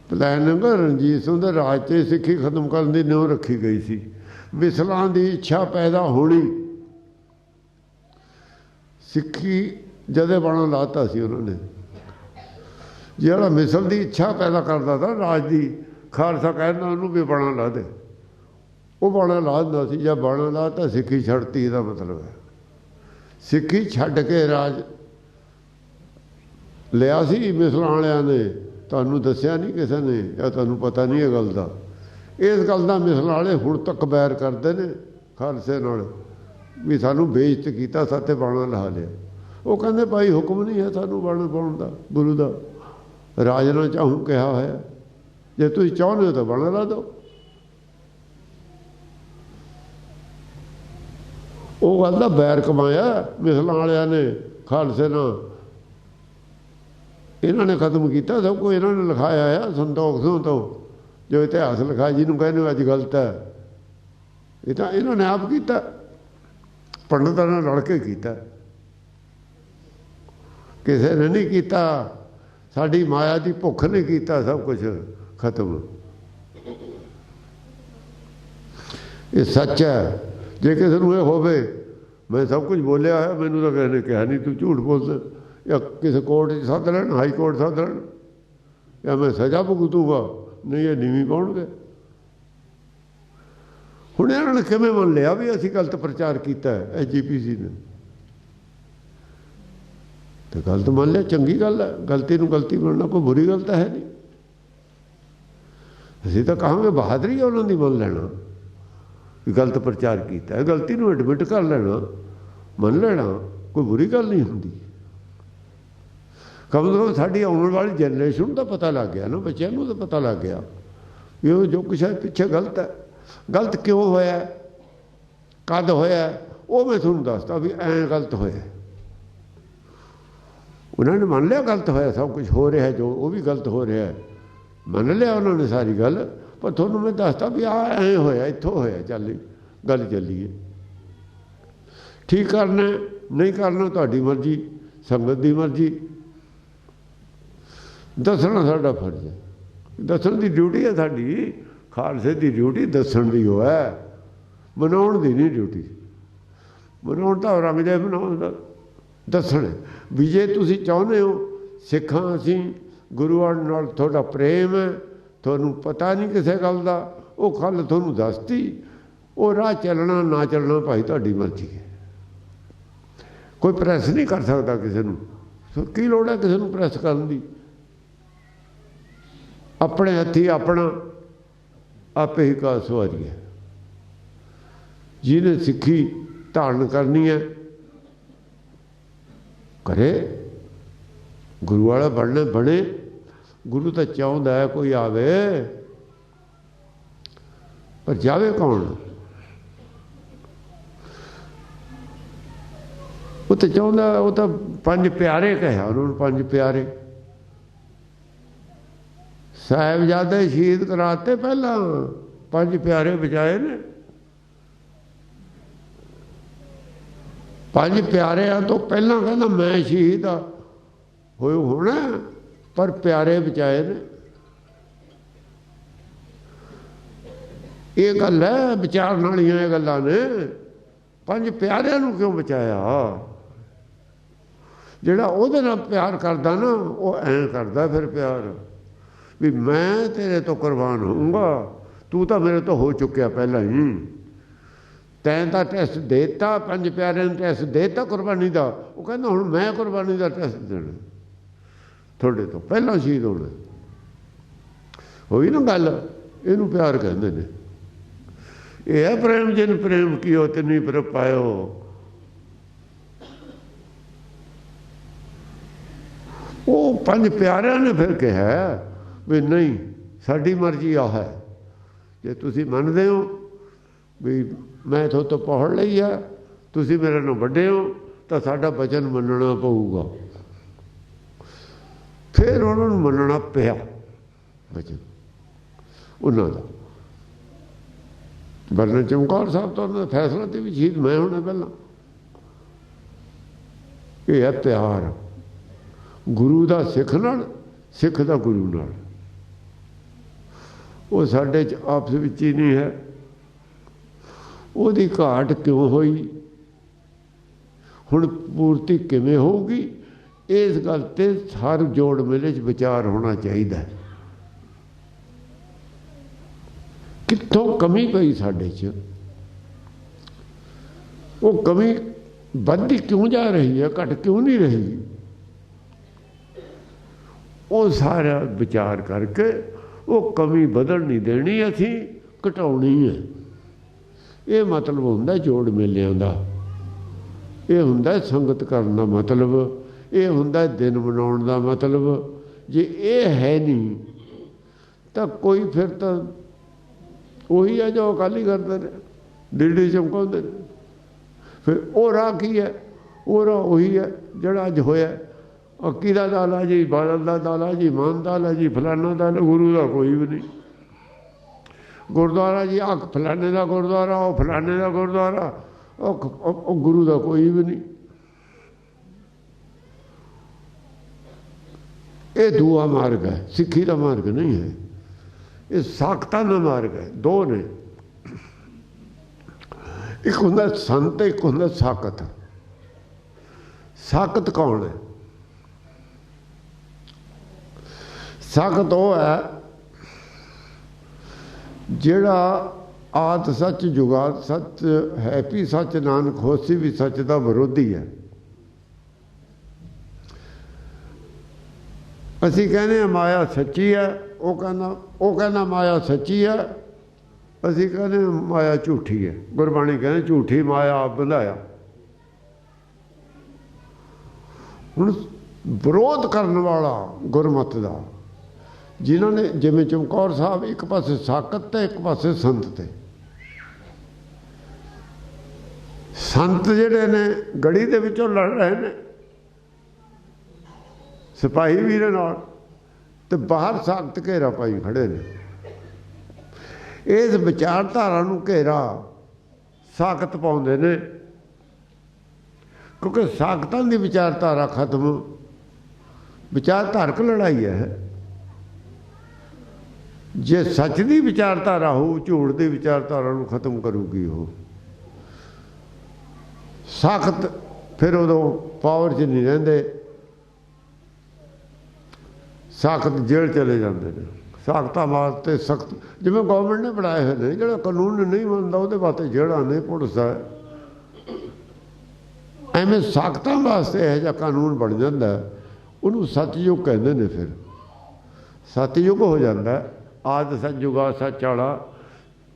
प्लैन रणजीत सिंह के राज से सिक्खी खत्म करने की नींव रखी गई सी। मिसलों की इच्छा पैदा होनी, सिक्खी जदे बना लाता सी उन्होंने। जिहड़ा मिसल की इच्छा पैदा करता था राज की, खालसा कहना उन्होंने भी बना ला दे, वो बना ला दिंदा सी। जब बना ला तो सिक्खी छड़ती, का मतलब है सिक्खी छड्ड के राज लिया सी मिसलां वालियां ने। तुहानूं दस्सिया नहीं किसी ने, या तुहानूं पता नहीं है गल का। इस गल का मिसलां वाले हुण तक बैर करते हैं खालसे नाल भी सानूं बेइज्जत कीता, साथे बाणा ला लिया। वो कहंदे भाई हुक्म नहीं है सानूं बाणा पाउण दा, गुरु का राज ना चाहूँ कहा है। जे तुसीं चाहुंदे हो तो बाणा ला दो। वो गल का बैर कमाया मिसलां वालियां ने खालसे नाल। इन्होंने खत्म किया सब कुछ, इन्होंने लिखाया है संतोख सिंह तो जो इतिहास लिखा जिन्होंने कहने अज गलत है। ये तो इन्होंने आप किया, पंडितां ने लड़ के किया, किसी ने नहीं किया। साड़ी माया की भुख ने किया सब कुछ खत्म। ये सच है। जे किसी को यह होवे मैं सब कुछ बोलिया है, मैनू तो किसी ने कहा नहीं तू झूठ बोलदा, या किसी कोर्ट सद लैन, हाई कोर्ट सद लैन, या मैं सज़ा भुगतूगा, नहीं ये नीवी पाउणगे। हुण इन्होंने किवें मन लिया भी असीं गलत प्रचार किया है SGPC ने? तो गलत मान लिया, चंगी गल है। गलती नूं गलती मनना कोई बुरी गल तो है नहीं। असीं तो कहांगे बहादरी है उन्होंने मन लेना कि गलत प्रचार किया है। गलती नूं एडमिट कर लेना, मन लेना कोई बुरी गल नहीं होंदी। कम से कम साड़ी आने वाली जनरेशन का पता लग गया ना, बच्चों को तो पता लग गया ये जो कुछ है पिछे गलत है। गलत क्यों होया, कद होया, वो मैं थोड़ा दसता भी ऐ गलत होया। उन्होंने मान लिया गलत होया, सब कुछ हो रहा है जो वो भी गलत हो रहा है, मन लिया उन्होंने सारी गल। पर थोड़ा मैं दसता भी आ ऐ होया, इत्थों होया, चल गल चली है। ठीक करना नहीं करना तुहाडी मर्जी, संगत की मर्जी। दसना साडा फर्ज है, दसन की ड्यूटी है साडी। खालसे की ड्यूटी दसन की हो है, मनाउण की नहीं ड्यूटी। मनाउण तो रंग जाए मनाउण दा, दसण भी जे तुसीं चाहुंदे हो सिखां असीं गुरुआं नाल तुहाडा प्रेम है, तुहानूं पता नहीं किसी गल दा, वो गल तुहानूं दसती ਉਹ ਰਾਹ ਚੱਲਣਾ ਨਾ ਚੱਲਣਾ ਭਾਈ ਤੁਹਾਡੀ ਮਰਜ਼ੀ ਹੈ। ਕੋਈ ਪ੍ਰੈਸ ਨਹੀਂ ਕਰ ਸਕਦਾ ਕਿਸੇ ਨੂੰ। ਸੋ ਕੀ ਲੋੜ ਹੈ ਕਿਸੇ ਨੂੰ ਪ੍ਰੈਸ ਕਰਨ ਦੀ? ਆਪਣੇ ਹੱਥੀਂ ਆਪਣਾ ਆਪੇ ਹੀ ਕਾਸ ਵਾਰੀ ਹੈ। ਜਿਹਨੇ ਸਿੱਖੀ ਧਾਰਨ ਕਰਨੀ ਹੈ ਕਰੇ, ਗੁਰੂ ਵਾਲਾ ਬਣਨਾ ਬਣੇ। ਗੁਰੂ ਤਾਂ ਚਾਹੁੰਦਾ ਹੈ ਕੋਈ ਆਵੇ, ਪਰ ਜਾਵੇ ਕੌਣ? ਉਹ ਤਾਂ ਚਾਹੁੰਦਾ, ਉਹ ਤਾਂ ਪੰਜ ਪਿਆਰੇ ਕਹਿਆ ਉਹਨਾਂ ਨੂੰ, ਪੰਜ ਪਿਆਰੇ ਸਾਹਿਬਜ਼ਾਦੇ ਸ਼ਹੀਦ ਕਰਾਤੇ, ਪਹਿਲਾਂ ਪੰਜ ਪਿਆਰੇ ਬਚਾਏ ਨੇ। ਪੰਜ ਪਿਆਰਿਆਂ ਤੋਂ ਪਹਿਲਾਂ ਕਹਿੰਦਾ ਮੈਂ ਸ਼ਹੀਦ ਆ ਹੋਏ ਹੋਣਾ, ਪਰ ਪਿਆਰੇ ਬਚਾਏ ਨੇ। ਇਹ ਗੱਲ ਹੈ, ਵਿਚਾਰਨ ਵਾਲੀਆਂ ਇਹ ਗੱਲਾਂ ਨੇ। ਪੰਜ ਪਿਆਰਿਆਂ ਨੂੰ ਕਿਉਂ ਬਚਾਇਆ? ਜਿਹੜਾ ਉਹਦੇ ਨਾਲ ਪਿਆਰ ਕਰਦਾ ਨਾ, ਉਹ ਐਂ ਕਰਦਾ ਫਿਰ ਪਿਆਰ ਵੀ ਮੈਂ ਤੇਰੇ ਤੋਂ ਕੁਰਬਾਨ ਹੋਊਂਗਾ, ਤੂੰ ਤਾਂ ਮੇਰੇ ਤੋਂ ਹੋ ਚੁੱਕਿਆ ਪਹਿਲਾਂ ਹੀ। ਤੈਂ ਤਾਂ ਟੈਸਟ ਦੇਤਾ, ਪੰਜ ਪਿਆਰਿਆਂ ਨੂੰ ਟੈਸਟ ਦੇਤਾ ਕੁਰਬਾਨੀ ਦਾ। ਉਹ ਕਹਿੰਦਾ ਹੁਣ ਮੈਂ ਕੁਰਬਾਨੀ ਦਾ ਟੈਸਟ ਦੇਣਾ, ਤੁਹਾਡੇ ਤੋਂ ਪਹਿਲਾਂ ਸ਼ਹੀਦ ਹੋਣਾ। ਹੋਈ ਨਾ ਗੱਲ? ਇਹਨੂੰ ਪਿਆਰ ਕਹਿੰਦੇ ਨੇ। ਇਹ ਹੈ ਪ੍ਰੇਮ। ਜਿਨ ਪ੍ਰੇਮ ਕੀਓ ਤਿਨੀ ਪਰ ਪਾਇਓ। ਉਹ ਪੰਜ ਪਿਆਰਿਆਂ ਨੇ ਫਿਰ ਕਿਹਾ ਵੀ ਨਹੀਂ, ਸਾਡੀ ਮਰਜ਼ੀ ਆ ਹੈ। ਜੇ ਤੁਸੀਂ ਮੰਨਦੇ ਹੋ ਵੀ ਮੈਂ ਤੁਹਾਡੇ ਤੋਂ ਪਹੁੜ ਲਈ ਆ, ਤੁਸੀਂ ਮੇਰੇ ਨਾਲ ਵੱਡੇ ਹੋ, ਤਾਂ ਸਾਡਾ ਬਚਨ ਮੰਨਣਾ ਪਊਗਾ। ਫਿਰ ਉਹਨਾਂ ਨੂੰ ਮੰਨਣਾ ਪਿਆ ਬਚਨ ਉਹਨਾਂ ਦਾ। ਵਰਨਾ ਚਮਕੌਰ ਸਾਹਿਬ ਤੋਂ ਉਹਨਾਂ ਦਾ ਫੈਸਲਾ ਤੇ ਵੀ ਸ਼ਹੀਦ ਮੈਂ ਹੋਣਾ ਪਹਿਲਾਂ। ਇਹ ਹੈ ਪਿਆਰ ਗੁਰੂ ਦਾ ਸਿੱਖ ਨਾਲ, ਸਿੱਖ ਦਾ ਗੁਰੂ ਨਾਲ। ਉਹ ਸਾਡੇ 'ਚ ਆਪਸ ਵਿੱਚ ਹੀ ਨਹੀਂ ਹੈ। ਉਹਦੀ ਘਾਟ ਕਿਉਂ ਹੋਈ, ਹੁਣ ਪੂਰਤੀ ਕਿਵੇਂ ਹੋਊਗੀ, ਇਸ ਗੱਲ ਤੇ ਹਰ ਜੋੜ ਮੇਲੇ 'ਚ ਵਿਚਾਰ ਹੋਣਾ ਚਾਹੀਦਾ। ਕਿੱਥੋਂ ਕਮੀ ਪਈ ਸਾਡੇ 'ਚ? ਉਹ ਕਮੀ ਵੱਧਦੀ ਕਿਉਂ ਜਾ ਰਹੀ ਹੈ, ਘਟ ਕਿਉਂ ਨਹੀਂ ਰਹੀ? ਉਹ ਸਾਰਾ ਵਿਚਾਰ ਕਰਕੇ ਉਹ ਕਮੀ ਬਦਲ ਨਹੀਂ ਦੇਣੀ, ਅਸੀਂ ਘਟਾਉਣੀ ਹੈ। ਇਹ ਮਤਲਬ ਹੁੰਦਾ ਜੋੜ ਮੇਲਿਆਂ ਦਾ। ਇਹ ਹੁੰਦਾ ਸੰਗਤ ਕਰਨ ਦਾ ਮਤਲਬ। ਇਹ ਹੁੰਦਾ ਦਿਨ ਮਨਾਉਣ ਦਾ ਮਤਲਬ। ਜੇ ਇਹ ਹੈ ਨਹੀਂ ਤਾਂ ਕੋਈ ਫਿਰ ਤਾਂ ਉਹੀ ਹੈ ਜੋ ਅਕਾਲੀ ਕਰਦੇ ਨੇ, ਡੀਡੀ ਚਮਕਾਉਂਦੇ ਨੇ। ਫਿਰ ਉਹ ਰਾਹ ਕੀ ਹੈ? ਉਹ ਰਾਹ ਉਹੀ ਹੈ ਜਿਹੜਾ ਅੱਜ ਹੋਇਆ। ਅੱਕੀ ਦਾ ਦਾਲਾ ਜੀ, ਬਾਦਲ ਦਾ ਦਾਲਾ ਜੀ, ਮਾਨ ਦਾਲਾ ਜੀ, ਫਲਾਨਾ ਦਾਲਾ। ਗੁਰੂ ਦਾ ਕੋਈ ਵੀ ਨਹੀਂ। ਗੁਰਦੁਆਰਾ ਜੀ ਆਹ ਫਲਾਣੇ ਦਾ ਗੁਰਦੁਆਰਾ, ਉਹ ਫਲਾਣੇ ਦਾ ਗੁਰਦੁਆਰਾ, ਉਹ ਗੁਰੂ ਦਾ ਕੋਈ ਵੀ ਨਹੀਂ। ਇਹ ਦੂਆ ਮਾਰਗ ਹੈ, ਸਿੱਖੀ ਦਾ ਮਾਰਗ ਨਹੀਂ ਹੈ। ਇਹ ਸਾਖਤਾਂ ਦਾ ਮਾਰਗ ਹੈ। ਦੋ ਨੇ, ਇੱਕ ਹੁੰਦਾ ਸੰਤ, ਇੱਕ ਹੁੰਦਾ ਸਾਖਤ। ਸਾਖਤ ਕੌਣ ਹੈ? ਸਾਖਤ ਉਹ ਹੈ ਜਿਹੜਾ ਆਦ ਸੱਚ, ਜੁਗਾਦ ਸੱਚ, ਹੈਪੀ ਸੱਚ, ਨਾਨਕ ਹੋਸੀ ਵੀ ਸੱਚ ਦਾ ਵਿਰੋਧੀ ਹੈ। ਅਸੀਂ ਕਹਿੰਦੇ ਹਾਂ ਮਾਇਆ ਸੱਚੀ ਹੈ, ਉਹ ਕਹਿੰਦਾ ਮਾਇਆ ਸੱਚੀ ਹੈ। ਅਸੀਂ ਕਹਿੰਦੇ ਮਾਇਆ ਝੂਠੀ ਹੈ। ਗੁਰਬਾਣੀ ਕਹਿੰਦੇ ਝੂਠੀ ਮਾਇਆ ਆਪ ਬੰਧਾਇਆ। ਹੁਣ ਵਿਰੋਧ ਕਰਨ ਵਾਲਾ ਗੁਰਮਤਿ ਦਾ, ਜਿਨ੍ਹਾਂ ਨੇ, ਜਿਵੇਂ ਚਮਕੌਰ ਸਾਹਿਬ ਇੱਕ ਪਾਸੇ ਸਾਕਤ ਤੇ ਇੱਕ ਪਾਸੇ ਸੰਤ ਤੇ। ਸੰਤ ਜਿਹੜੇ ਨੇ ਗੜੀ ਦੇ ਵਿੱਚੋਂ ਲੜ ਰਹੇ ਨੇ ਸਿਪਾਹੀ ਵੀ ਦੇ ਨਾਲ, ਤੇ ਬਾਹਰ ਸਾਕਤ ਘੇਰਾ ਪਾਈ ਖੜੇ ਨੇ। ਇਸ ਵਿਚਾਰਧਾਰਾ ਨੂੰ ਘੇਰਾ ਸਾਕਤ ਪਾਉਂਦੇ ਨੇ, ਕਿਉਂਕਿ ਸਾਕਤਾਂ ਦੀ ਵਿਚਾਰਧਾਰਾ ਖਤਮ, ਵਿਚਾਰਧਾਰਕ ਲੜਾਈ ਹੈ। ਜੇ ਸੱਚ ਦੀ ਵਿਚਾਰਧਾਰਾ ਹੋ, ਝੂਠ ਦੀ ਵਿਚਾਰਧਾਰਾ ਨੂੰ ਖਤਮ ਕਰੂਗੀ ਉਹ ਸਾਖਤ। ਫਿਰ ਉਦੋਂ ਪਾਵਰ 'ਚ ਨਹੀਂ ਰਹਿੰਦੇ, ਸਾਖਤ ਜੇਲ੍ਹ ਚਲੇ ਜਾਂਦੇ ਨੇ। ਸਾਖਤਾਂ ਵਾਸਤੇ ਸਖਤ, ਜਿਵੇਂ ਗੌਰਮੈਂਟ ਨੇ ਬਣਾਏ ਹੋਏ ਨੇ, ਜਿਹੜਾ ਕਾਨੂੰਨ ਨਹੀਂ ਮੰਨਦਾ ਉਹਦੇ ਵਾਸਤੇ ਜਿਹੜਾ ਨਹੀਂ ਪੁਲਿਸ ਹੈ। ਐਵੇਂ ਸਾਖਤਾਂ ਵਾਸਤੇ ਇਹੋ ਜਿਹਾ ਕਾਨੂੰਨ ਬਣ ਜਾਂਦਾ, ਉਹਨੂੰ ਸਤਿਯੁਗ ਕਹਿੰਦੇ ਨੇ। ਫਿਰ ਸਤਿਯੁਗ ਹੋ ਜਾਂਦਾ, ਆਦਿ ਸਤਿਯੁਗਾ ਸੱਚ ਵਾਲਾ।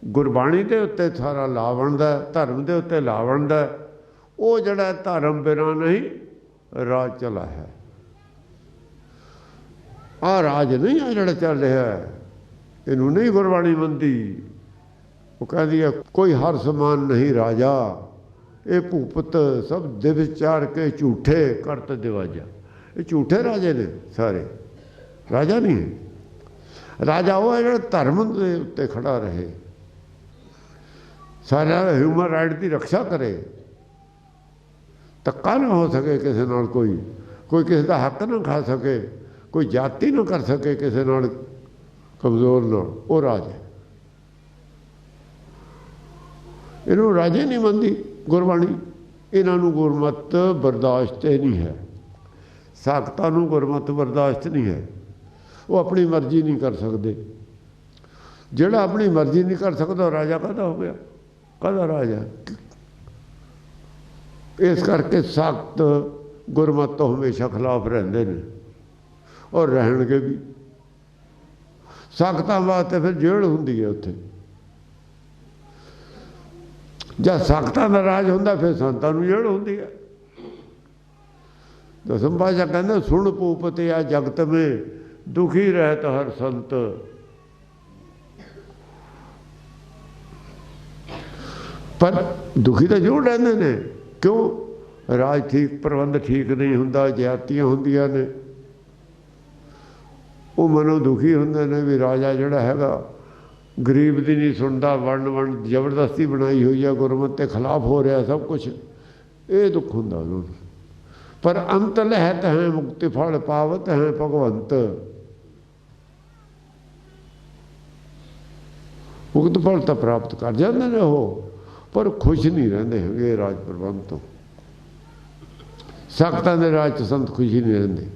ਗੁਰਬਾਣੀ ਦੇ ਉੱਤੇ ਸਾਰਾ ਲਾ ਬਣਦਾ, ਧਰਮ ਦੇ ਉੱਤੇ ਲਾ ਬਣਦਾ। ਉਹ ਜਿਹੜਾ ਧਰਮ ਬਿਨਾਂ ਨਹੀਂ ਰਾਜ ਚਲਾ ਹੈ, ਆਹ ਰਾਜ ਨਹੀਂ ਆ ਜਿਹੜਾ ਚੱਲ ਰਿਹਾ, ਇਹਨੂੰ ਨਹੀਂ ਗੁਰਬਾਣੀ ਮੰਨਦੀ। ਉਹ ਕਹਿੰਦੀ ਹੈ ਕੋਈ ਹਰ ਸਮਾਨ ਨਹੀਂ ਰਾਜਾ, ਇਹ ਭੂਪਤ ਸਭ ਦਿਵਸ ਚਾਰ ਕੇ ਝੂਠੇ ਕਰਤ ਦਿਵਾਜਾ। ਇਹ ਝੂਠੇ ਰਾਜੇ ਨੇ ਸਾਰੇ, ਰਾਜਾ ਨਹੀਂ ਹੈ। ਰਾਜਾ ਉਹ ਹੈ ਜਿਹੜਾ ਧਰਮ ਦੇ ਉੱਤੇ ਖੜਾ ਰਹੇ, ਸਾਰਿਆਂ ਹਿਊਮਨ ਰਾਈਟ ਦੀ ਰੱਖਿਆ ਕਰੇ, ਧੱਕਾ ਨਾ ਹੋ ਸਕੇ ਕਿਸੇ ਨਾਲ, ਕੋਈ ਕਿਸੇ ਦਾ ਹੱਕ ਨਾ ਖਾ ਸਕੇ, ਕੋਈ ਜਾਤੀ ਨਾ ਕਰ ਸਕੇ ਕਿਸੇ ਨਾਲ ਕਮਜ਼ੋਰ ਨਾਲ। ਉਹ ਰਾਜ ਹੈ। ਇਹਨੂੰ ਰਾਜੇ ਨਹੀਂ ਮੰਨਦੀ ਗੁਰਬਾਣੀ। ਇਹਨਾਂ ਨੂੰ ਗੁਰਮਤ ਬਰਦਾਸ਼ਤ ਨਹੀਂ ਹੈ, ਸਾਖਤਾਂ ਨੂੰ ਗੁਰਮਤ ਬਰਦਾਸ਼ਤ ਨਹੀਂ ਹੈ। ਉਹ ਆਪਣੀ ਮਰਜ਼ੀ ਨਹੀਂ ਕਰ ਸਕਦੇ। ਜਿਹੜਾ ਆਪਣੀ ਮਰਜ਼ੀ ਨਹੀਂ ਕਰ ਸਕਦਾ ਰਾਜਾ ਕਾਹਦਾ ਹੋ ਗਿਆ, ਕਾਹਦਾ ਰਾਜਾ। ਇਸ ਕਰਕੇ ਸਖਤ ਗੁਰਮਤ ਤੋਂ ਹਮੇਸ਼ਾ ਖਿਲਾਫ ਰਹਿੰਦੇ ਨੇ, ਔਰ ਰਹਿਣਗੇ ਵੀ। ਸਖਤਾਂ ਵਾਸਤੇ ਫਿਰ ਜੇਲ੍ਹ ਹੁੰਦੀ ਹੈ ਉੱਥੇ। ਜਦ ਸਖਤਾਂ ਦਾ ਰਾਜ ਹੁੰਦਾ ਫਿਰ ਸੰਤਾਂ ਨੂੰ ਜੇਲ੍ਹ ਹੁੰਦੀ ਹੈ। ਦਸਮ ਪਾਤਸ਼ਾਹ ਕਹਿੰਦੇ ਸੁਣ ਭੂਪਤ ਆ ਜਗਤ ਮੇ ਦੁਖੀ ਰਹਿਤ ਹਰ ਸੰਤ। ਪਰ ਦੁਖੀ ਤਾਂ ਜ਼ਰੂਰ ਰਹਿੰਦੇ ਨੇ। ਕਿਉਂ? ਰਾਜ ਠੀਕ, ਪ੍ਰਬੰਧ ਠੀਕ ਨਹੀਂ ਹੁੰਦਾ, ਜ਼ਿਆਦਤੀਆਂ ਹੁੰਦੀਆਂ ਨੇ। ਉਹ ਮਨੋਂ ਦੁਖੀ ਹੁੰਦੇ ਨੇ ਵੀ ਰਾਜਾ ਜਿਹੜਾ ਹੈਗਾ ਗਰੀਬ ਦੀ ਨਹੀਂ ਸੁਣਦਾ, ਵੰਡ ਜ਼ਬਰਦਸਤੀ ਬਣਾਈ ਹੋਈ ਹੈ, ਗੁਰਮਤਿ ਦੇ ਖਿਲਾਫ ਹੋ ਰਿਹਾ ਸਭ ਕੁਛ। ਇਹ ਦੁੱਖ ਹੁੰਦਾ ਉਹਨੂੰ। ਪਰ ਅੰਤ ਲਹਿਤ ਹੈ ਮੁਕਤੀ ਫਲ ਪਾਵਤ ਹੈ ਭਗਵੰਤ। ਮੁਕਤ ਫਲ ਤਾਂ ਪ੍ਰਾਪਤ ਕਰ ਜਾਂਦੇ ਨੇ ਉਹ, ਪਰ ਖੁਸ਼ ਨਹੀਂ ਰਹਿੰਦੇ ਹੈਗੇ ਰਾਜ ਪ੍ਰਬੰਧ ਤੋਂ। ਸਖਤਾਂ ਦੇ ਰਾਜ 'ਚ ਸੰਤ ਖੁਸ਼ੀ ਨਹੀਂ ਰਹਿੰਦੇ।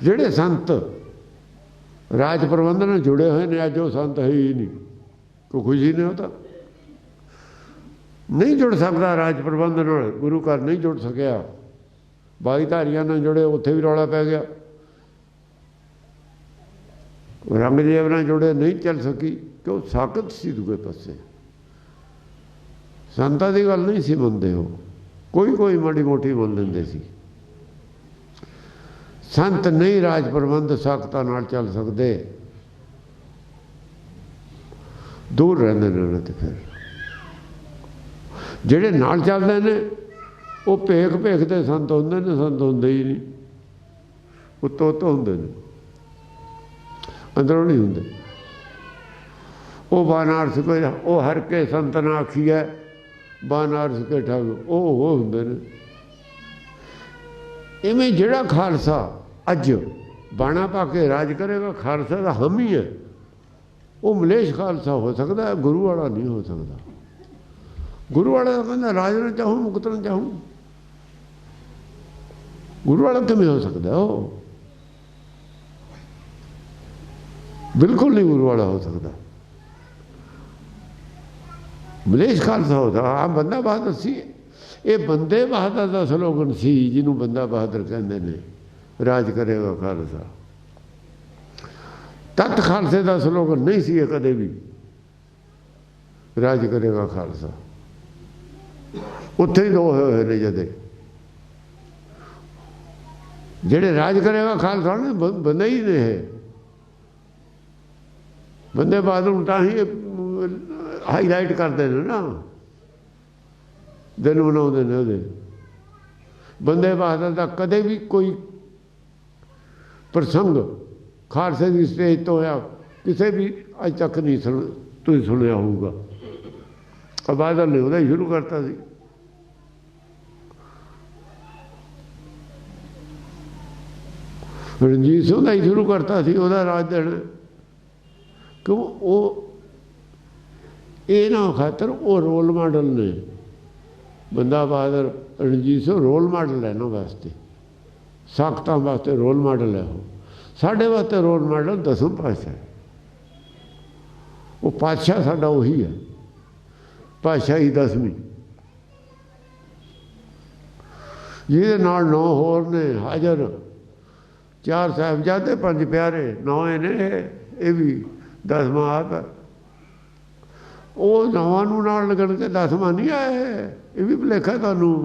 ਜਿਹੜੇ ਸੰਤ ਰਾਜ ਪ੍ਰਬੰਧ ਨਾਲ ਜੁੜੇ ਹੋਏ ਨੇ, ਅੱਜ ਉਹ ਸੰਤ ਹੈ ਹੀ ਨਹੀਂ, ਕੋਈ ਖੁਸ਼ੀ ਨਹੀਂ। ਉਹ ਤਾਂ ਨਹੀਂ ਜੁੜ ਸਕਦਾ ਰਾਜ ਪ੍ਰਬੰਧ ਨਾਲ। ਗੁਰੂ ਘਰ ਨਹੀਂ ਜੁੜ ਸਕਿਆ, ਬਾਈਧਾਰੀਆਂ ਨਾਲ ਜੁੜੇ, ਉੱਥੇ ਵੀ ਰੌਲਾ ਪੈ ਗਿਆ। ਰੰਗਜੇਬ ਨਾਲ ਜੁੜੇ, ਨਹੀਂ ਚੱਲ ਸਕੀ, ਕਿਉਂ? ਸਾਕਤ ਸੀ ਦੂਏ ਪਾਸੇ। ਸੰਤਾਂ ਦੀ ਗੱਲ ਨਹੀਂ ਸੀ ਮੰਨਦੇ ਉਹ, ਕੋਈ ਮਾੜੀ ਮੋਟੀ ਮੰਨ ਲੈਂਦੇ ਸੀ। ਸੰਤ ਨਹੀਂ ਰਾਜ ਪ੍ਰਬੰਧ ਸਾਖਤਾਂ ਨਾਲ ਚੱਲ ਸਕਦੇ, ਦੂਰ ਰਹਿੰਦੇ ਨੇ ਉਹਨਾਂ ਤੇ। ਫਿਰ ਜਿਹੜੇ ਨਾਲ ਚੱਲਦੇ ਨੇ ਉਹ ਭੇਖ ਦੇ ਸੰਤ ਹੁੰਦੇ ਨੇ, ਸੰਤ ਹੁੰਦੇ ਹੀ ਨਹੀਂ। ਉੱਤੋਂ ਹੁੰਦੇ ਨੇ, ਅੰਦਰੋਂ ਨਹੀਂ ਹੁੰਦੇ। ਉਹ ਬਾਨਾਰਸ ਕੋਈ, ਉਹ ਹਰ ਕੇ ਸੰਤ ਨਾ ਆਖੀਐ ਬਾਨਾਰਸ ਕੇ ਠੱਗ, ਉਹ ਹੁੰਦੇ ਨੇ। ਇਵੇਂ ਜਿਹੜਾ ਖਾਲਸਾ ਅੱਜ ਬਾਣਾ ਪਾ ਕੇ ਰਾਜ ਕਰੇਗਾ, ਖਾਲਸਾ ਦਾ ਹਾਮੀ ਹੈ, ਉਹ ਮਲੇਸ਼ ਖਾਲਸਾ ਹੋ ਸਕਦਾ ਹੈ, ਗੁਰੂ ਵਾਲਾ ਨਹੀਂ ਹੋ ਸਕਦਾ। ਗੁਰੂ ਵਾਲਾ ਤਾਂ ਕਹਿੰਦਾ ਰਾਜ ਨਾ ਚਾਹੂੰ ਮੁਕਤ ਨਾ ਚਾਹੂੰ। ਗੁਰੂ ਵਾਲਾ ਕਿਵੇਂ ਹੋ ਸਕਦਾ? ਉਹ ਬਿਲਕੁਲ ਨਹੀਂ ਗੁਰੂ ਵਾਲਾ ਹੋ ਸਕਦਾ। ਮਲੇਸ਼ ਖਾਲਸਾ ਹੋਦਾ। ਆ ਬੰਦਾ ਬਹਾਦਰ ਸੀ। ਇਹ ਬੰਦੇ ਬਹਾਦਰ ਦਾ ਸਲੋਗਨ ਸੀ, ਜਿਹਨੂੰ ਬੰਦਾ ਬਹਾਦਰ ਕਹਿੰਦੇ ਨੇ। ਰਾਜ ਕਰੇਗਾ ਖਾਲਸਾ। ਤੱਤ ਖਾਲਸੇ ਦਾ ਸਲੋਗਨ ਨਹੀਂ ਸੀ ਇਹ ਕਦੇ ਵੀ, ਰਾਜ ਕਰੇਗਾ ਖਾਲਸਾ। ਉੱਥੇ ਹੀ ਦੋ ਹੋਏ ਨੇ ਜਦੇ। ਜਿਹੜੇ ਰਾਜ ਕਰੇਗਾ ਖਾਲਸਾ ਨੇ ਬੰਦੇ ਹੀ ਨੇ। ਬੰਦੇ ਬਹਾਦਰ ਨੂੰ ਤਾਂ ਹੀ ਹਾਈਲਾਈਟ ਕਰਦੇ ਨੇ ਨਾ, ਦਿਨ ਬਣਾਉਂਦੇ ਨੇ ਉਹਦੇ। ਬੰਦੇ ਬਹਾਦਰ ਦਾ ਕਦੇ ਵੀ ਕੋਈ ਪ੍ਰਸੰਗ ਖਾਲਸੇ ਦੀ ਸਟੇਜ ਤੋਂ ਹੋਇਆ ਕਿਸੇ ਵੀ ਅੱਜ ਤੱਕ ਨਹੀਂ ਤੁਸੀਂ ਸੁਣਿਆ ਹੋਊਗਾ। ਬਹਾਦਰ ਨੇ ਉਹਦਾ ਹੀ ਸ਼ੁਰੂ ਕਰਤਾ ਸੀ। ਰਣਜੀਤ ਸਿੰਘ ਦਾ ਹੀ ਸ਼ੁਰੂ ਕਰਤਾ ਸੀ ਉਹਦਾ ਰਾਜ ਦੇਣਾ। ਕਿਉਂ? ਉਹ ਇਹਨਾਂ ਖਾਤਰ ਉਹ ਰੋਲ ਮਾਡਲ ਨੇ। ਬੰਦਾ ਬਹਾਦਰ, ਰਣਜੀਤ ਸਿੰਘ ਰੋਲ ਮਾਡਲ ਹੈ ਇਹਨਾਂ ਵਾਸਤੇ, ਸਾਖਤਾਂ ਵਾਸਤੇ ਰੋਲ ਮਾਡਲ ਹੈ। ਉਹ ਸਾਡੇ ਵਾਸਤੇ ਰੋਲ ਮਾਡਲ ਦਸਮ ਪਾਤਸ਼ਾਹ ਹੈ। वो पातशाह साडा उही है, पातशाही 10वीं, ਜਿਹਦੇ ਨਾਲ 9 ਹੋਰ ਨੇ ਹਾਜ਼ਰ, 4 ਸਾਹਿਬਜ਼ਾਦੇ 5 ਪਿਆਰੇ, 9 ਨੇ ਇਹ ਵੀ 10ਵਾਂ ਆਪ ਹੈ। ਉਹ 9 ਨੂੰ ਨਾਲ ਲੱਗਣ ਕੇ 10ਵਾਂ ਨਹੀਂ ਆਏ, ਇਹ ਵੀ ਭੁਲੇਖਾ ਤੁਹਾਨੂੰ।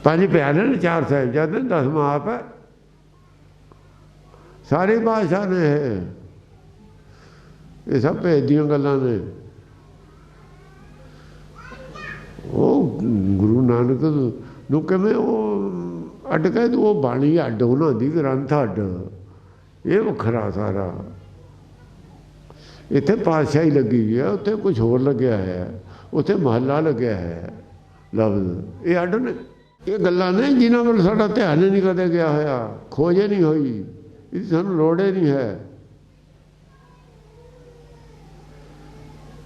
5 ਪਿਆਰੇ ਨੇ, 4 ਸਾਹਿਬਜ਼ਾਦੇ, 10ਵਾਂ ਆਪ ਹੈ। ਸਾਰੇ ਬਾਦਸ਼ਾਹ ਨੇ ਇਹ ਸਭ ਭੇਦ ਦੀਆਂ ਗੱਲਾਂ ਨੇ। ਉਹ ਗੁਰੂ ਨਾਨਕ ਨੂੰ ਕਿਵੇਂ ਉਹ ਅੱਡ ਕਹਿ ਦੂ, ਉਹ ਬਾਣੀ ਅੱਡ, ਉਹਨਾਂ ਦੀ ਗ੍ਰੰਥ ਅੱਡ, ਇਹ ਵੱਖਰਾ ਸਾਰਾ। ਇੱਥੇ ਪਾਤਸ਼ਾਹੀ ਲੱਗੀ ਹੋਈ ਹੈ, ਉੱਥੇ ਕੁਛ ਹੋਰ ਲੱਗਿਆ ਹੈ, ਉੱਥੇ ਮਹੱਲਾ ਲੱਗਿਆ ਹੈ ਲਫ਼ਜ਼, ਇਹ ਅੱਡ ਨੇ। ਇਹ ਗੱਲਾਂ ਨੇ ਜਿਨ੍ਹਾਂ ਵੱਲ ਸਾਡਾ ਧਿਆਨ ਹੀ ਨਹੀਂ ਕਦੇ ਗਿਆ ਹੋਇਆ, ਖੋਜ ਹੀ ਨਹੀਂ ਹੋਈ, ਇਹਦੀ ਸਾਨੂੰ ਲੋੜ ਹੀ ਨਹੀਂ ਹੈ।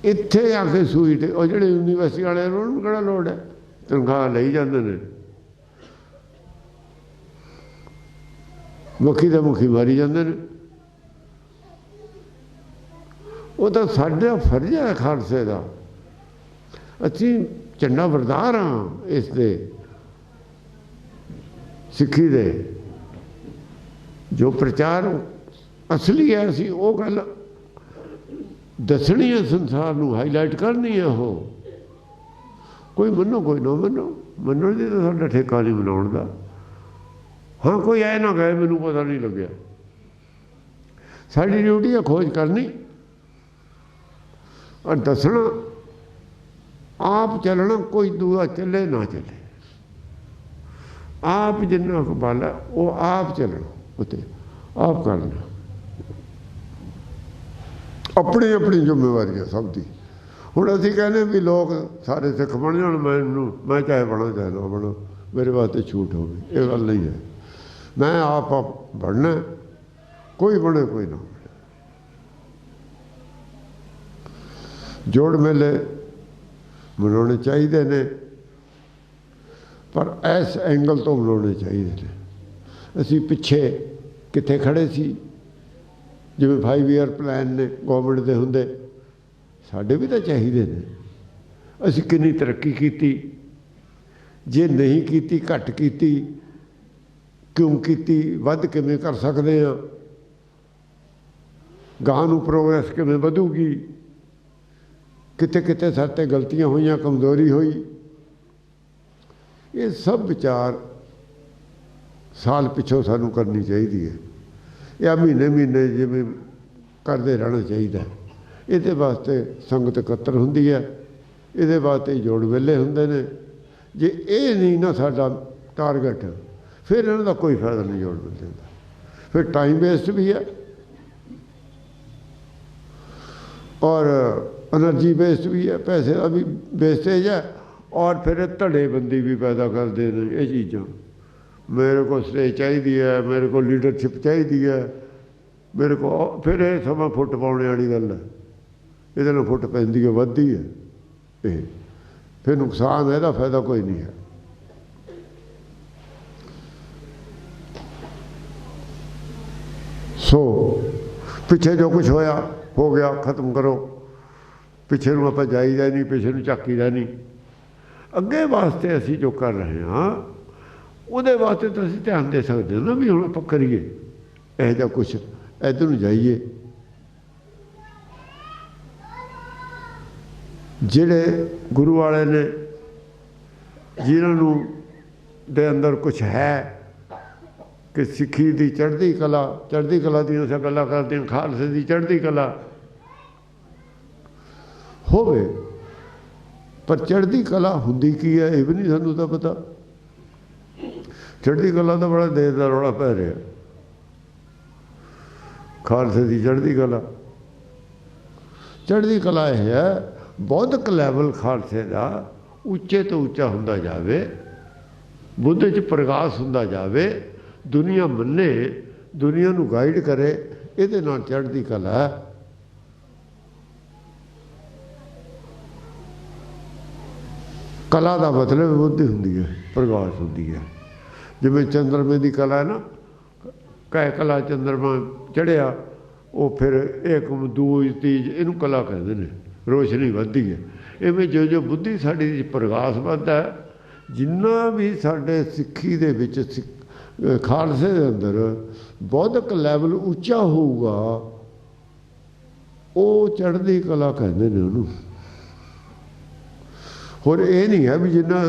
ਇੱਥੇ ਆ ਕੇ ਸੂਈ ਤੇ ਉਹ ਜਿਹੜੇ ਯੂਨੀਵਰਸਿਟੀ ਵਾਲੇ ਉਹਨਾਂ ਨੂੰ ਕਿਹੜਾ ਲੋੜ ਹੈ, ਤਨਖਾਹ ਲਈ ਜਾਂਦੇ ਨੇ, ਮੁਖੀ ਦਾ ਮੁਖੀ ਮਾਰੀ ਜਾਂਦੇ ਨੇ। ਉਹ ਤਾਂ ਸਾਡਾ ਫਰਜ਼ ਹੈ ਖਾਲਸੇ ਦਾ, ਅਸੀਂ ਝੰਡਾ ਬਰਦਾਰ ਹਾਂ ਇਸ ਦੇ, ਸਿੱਖੀ ਦੇ। ਜੋ ਪ੍ਰਚਾਰ ਅਸਲੀ ਹੈ ਅਸੀਂ ਉਹ ਗੱਲ ਦੱਸਣੀ ਹੈ ਸੰਸਾਰ ਨੂੰ, ਹਾਈਲਾਈਟ ਕਰਨੀ ਹੈ। ਉਹ ਕੋਈ ਮੰਨੋ ਕੋਈ ਨਾ ਮੰਨੋ, ਮੰਨਣ ਦੀ ਤਾਂ ਸਾਡਾ ਠੇਕਾ ਨਹੀਂ ਮਨਾਉਣ ਦਾ। ਹਾਂ ਕੋਈ ਐ ਨਾ ਕਹੇ ਮੈਨੂੰ ਪਤਾ ਨਹੀਂ ਲੱਗਿਆ, ਸਾਡੀ ਡਿਊਟੀ ਹੈ ਖੋਜ ਕਰਨੀ ਔਰ ਦੱਸਣਾ, ਆਪ ਚੱਲਣਾ, ਕੋਈ ਦੂਆ ਚੱਲੇ ਨਾ ਚੱਲੇ, ਆਪ ਜਿੰਨਾ ਬਾਲਾ ਉਹ ਆਪ ਚੱਲਣਾ, ਉੱਤੇ ਆਪ ਕਰਨਾ। ਆਪਣੀ ਆਪਣੀ ਜ਼ਿੰਮੇਵਾਰੀ ਹੈ ਸਭ ਦੀ। ਹੁਣ ਅਸੀਂ ਕਹਿੰਦੇ ਵੀ ਲੋਕ ਸਾਰੇ ਸਿੱਖ ਬਣ ਜਾਣ, ਮੈਂ ਚਾਹੇ ਬਣਾ ਚਾਹੇ ਨਾ ਬਣਾ, ਮੇਰੇ ਵਾਸਤੇ ਛੂਟ ਹੋਵੇ, ਇਹ ਗੱਲ ਨਹੀਂ ਹੈ। ਮੈਂ ਆਪ ਬਣਨਾ, ਕੋਈ ਬਣੇ ਕੋਈ ਨਾ ਬਣੇ। ਜੋੜ ਮੇਲੇ ਮਨਾਉਣੇ ਚਾਹੀਦੇ ਨੇ, ਪਰ ਇਸ ਐਂਗਲ ਤੋਂ ਮਨਾਉਣੇ ਚਾਹੀਦੇ ਨੇ। ਅਸੀਂ ਪਿੱਛੇ ਕਿੱਥੇ ਖੜ੍ਹੇ ਸੀ, ਜਿਵੇਂ 5 ਈਅਰ ਪਲਾਨ ਨੇ ਗੌਰਮੈਂਟ ਦੇ ਹੁੰਦੇ, ਸਾਡੇ ਵੀ ਤਾਂ ਚਾਹੀਦੇ ਨੇ। ਅਸੀਂ ਕਿੰਨੀ ਤਰੱਕੀ ਕੀਤੀ, ਜੇ ਨਹੀਂ ਕੀਤੀ, ਘੱਟ ਕੀਤੀ, ਕਿਉਂ ਕੀਤੀ, ਵੱਧ ਕਿਵੇਂ ਕਰ ਸਕਦੇ ਹਾਂ, ਗਾਂ ਨੂੰ ਪ੍ਰੋਗਰੈਸ ਕਿਵੇਂ ਵਧੂਗੀ, ਕਿਤੇ ਕਿਤੇ ਸਾਡੇ 'ਤੇ ਗਲਤੀਆਂ ਹੋਈਆਂ, ਕਮਜ਼ੋਰੀ ਹੋਈ, ਇਹ ਸਭ ਵਿਚਾਰ ਸਾਲ ਪਿੱਛੋਂ ਸਾਨੂੰ ਕਰਨੀ ਚਾਹੀਦੀ ਹੈ। ਇਹ ਮਹੀਨੇ ਮਹੀਨੇ ਜਿਵੇਂ ਕਰਦੇ ਰਹਿਣਾ ਚਾਹੀਦਾ। ਇਹਦੇ ਵਾਸਤੇ ਸੰਗਤ ਇਕੱਤਰ ਹੁੰਦੀ ਹੈ, ਇਹਦੇ ਵਾਸਤੇ ਜੋੜ ਮੇਲੇ ਹੁੰਦੇ ਨੇ। ਜੇ ਇਹ ਨਹੀਂ ਨਾ ਸਾਡਾ ਟਾਰਗੇਟ, ਫਿਰ ਇਹਨਾਂ ਦਾ ਕੋਈ ਫਾਇਦਾ ਨਹੀਂ ਜੋੜ ਮੇਲੇ ਦਾ, ਫਿਰ ਟਾਈਮ ਵੇਸਟ ਵੀ ਹੈ ਔਰ एनर्जी वेस्ट भी है, पैसे का भी वेस्टेज है, और फिर धड़ेबंदी भी पैदा करते हैं। ये चीज़ा मेरे को स्टेज चाहिए है, मेरे को लीडरशिप चाहिए है, मेरे को फिर ये समा फुट पाने वाली गल है। ये फुट पैंदी है, वधदी है, ये फिर नुकसान है, फायदा कोई नहीं है। सो पिछे जो कुछ होया हो गया, खत्म करो। पिछे ਨੂੰ ਆਪਾਂ ਜਾਈਦਾ ਨਹੀਂ, ਪਿਛੇ ਨੂੰ ਝਾਕੀਦਾ ਨਹੀਂ। ਅੱਗੇ ਵਾਸਤੇ ਅਸੀਂ ਜੋ ਕਰ ਰਹੇ ਹਾਂ ਉਹਦੇ ਵਾਸਤੇ ਤਾਂ ਅਸੀਂ ਧਿਆਨ ਦੇ ਸਕਦੇ ਹਾਂ ਨਾ, ਵੀ ਹੁਣ ਆਪਾਂ ਕਰੀਏ ਇਹੋ ਜਿਹਾ ਕੁਛ, ਇੱਧਰ ਨੂੰ ਜਾਈਏ। ਜਿਹੜੇ ਗੁਰੂ ਵਾਲੇ ਨੇ, ਜਿਨ੍ਹਾਂ ਨੂੰ ਦੇ ਅੰਦਰ ਕੁਛ ਹੈ ਕਿ ਸਿੱਖੀ ਦੀ ਚੜ੍ਹਦੀ ਕਲਾ, ਚੜ੍ਹਦੀ ਕਲਾ ਦੀਆਂ ਅਸੀਂ ਗੱਲਾਂ ਕਰਦੇ ਹਾਂ, ਖਾਲਸੇ ਦੀ ਚੜ੍ਹਦੀ ਕਲਾ ਹੋਵੇ, ਪਰ ਚੜ੍ਹਦੀ ਕਲਾ ਹੁੰਦੀ ਕੀ ਹੈ ਇਹ ਵੀ ਨਹੀਂ ਸਾਨੂੰ ਤਾਂ ਪਤਾ। ਚੜ੍ਹਦੀ ਕਲਾ ਦਾ ਬੜਾ ਦੇਰ ਦਾ ਰੌਲਾ ਪੈ ਰਿਹਾ। ਖਾਲਸੇ ਦੀ ਚੜ੍ਹਦੀ ਕਲਾ, ਚੜ੍ਹਦੀ ਕਲਾ ਇਹ ਹੈ ਬੌਧਿਕ ਲੈਵਲ ਖਾਲਸੇ ਦਾ ਉੱਚੇ ਤੋਂ ਉੱਚਾ ਹੁੰਦਾ ਜਾਵੇ, ਬੁੱਧ 'ਚ ਪ੍ਰਕਾਸ਼ ਹੁੰਦਾ ਜਾਵੇ, ਦੁਨੀਆ ਮੰਨੇ, ਦੁਨੀਆ ਨੂੰ ਗਾਈਡ ਕਰੇ, ਇਹਦੇ ਨਾਲ ਚੜ੍ਹਦੀ ਕਲਾ ਹੈ। ਕਲਾ ਦਾ ਮਤਲਬ ਬੁੱਧੀ ਹੁੰਦੀ ਹੈ, ਪ੍ਰਕਾਸ਼ ਹੁੰਦੀ ਹੈ। ਜਿਵੇਂ ਚੰਦਰਮੇ ਦੀ ਕਲਾ ਹੈ ਨਾ, ਕਹਿ ਕਲਾ ਚੰਦਰਮਾ ਚੜ੍ਹਿਆ ਉਹ ਫਿਰ ਇੱਕ ਦੂਜ ਤੀਜ ਇਹਨੂੰ ਕਲਾ ਕਹਿੰਦੇ ਨੇ, ਰੋਸ਼ਨੀ ਵੱਧਦੀ ਹੈ। ਇਵੇਂ ਜੋ ਜੋ ਬੁੱਧੀ ਸਾਡੀ ਪ੍ਰਗਾਸ ਵੱਧਦਾ, ਜਿੰਨਾ ਵੀ ਸਾਡੇ ਸਿੱਖੀ ਦੇ ਵਿੱਚ ਖਾਲਸੇ ਦੇ ਅੰਦਰ ਬੌਧਿਕ ਲੈਵਲ ਉੱਚਾ ਹੋਊਗਾ, ਉਹ ਚੜ੍ਹਦੀ ਕਲਾ ਕਹਿੰਦੇ ਨੇ ਉਹਨੂੰ। ਹੋਰ ਇਹ ਨਹੀਂ ਹੈ ਵੀ ਜਿੰਨਾ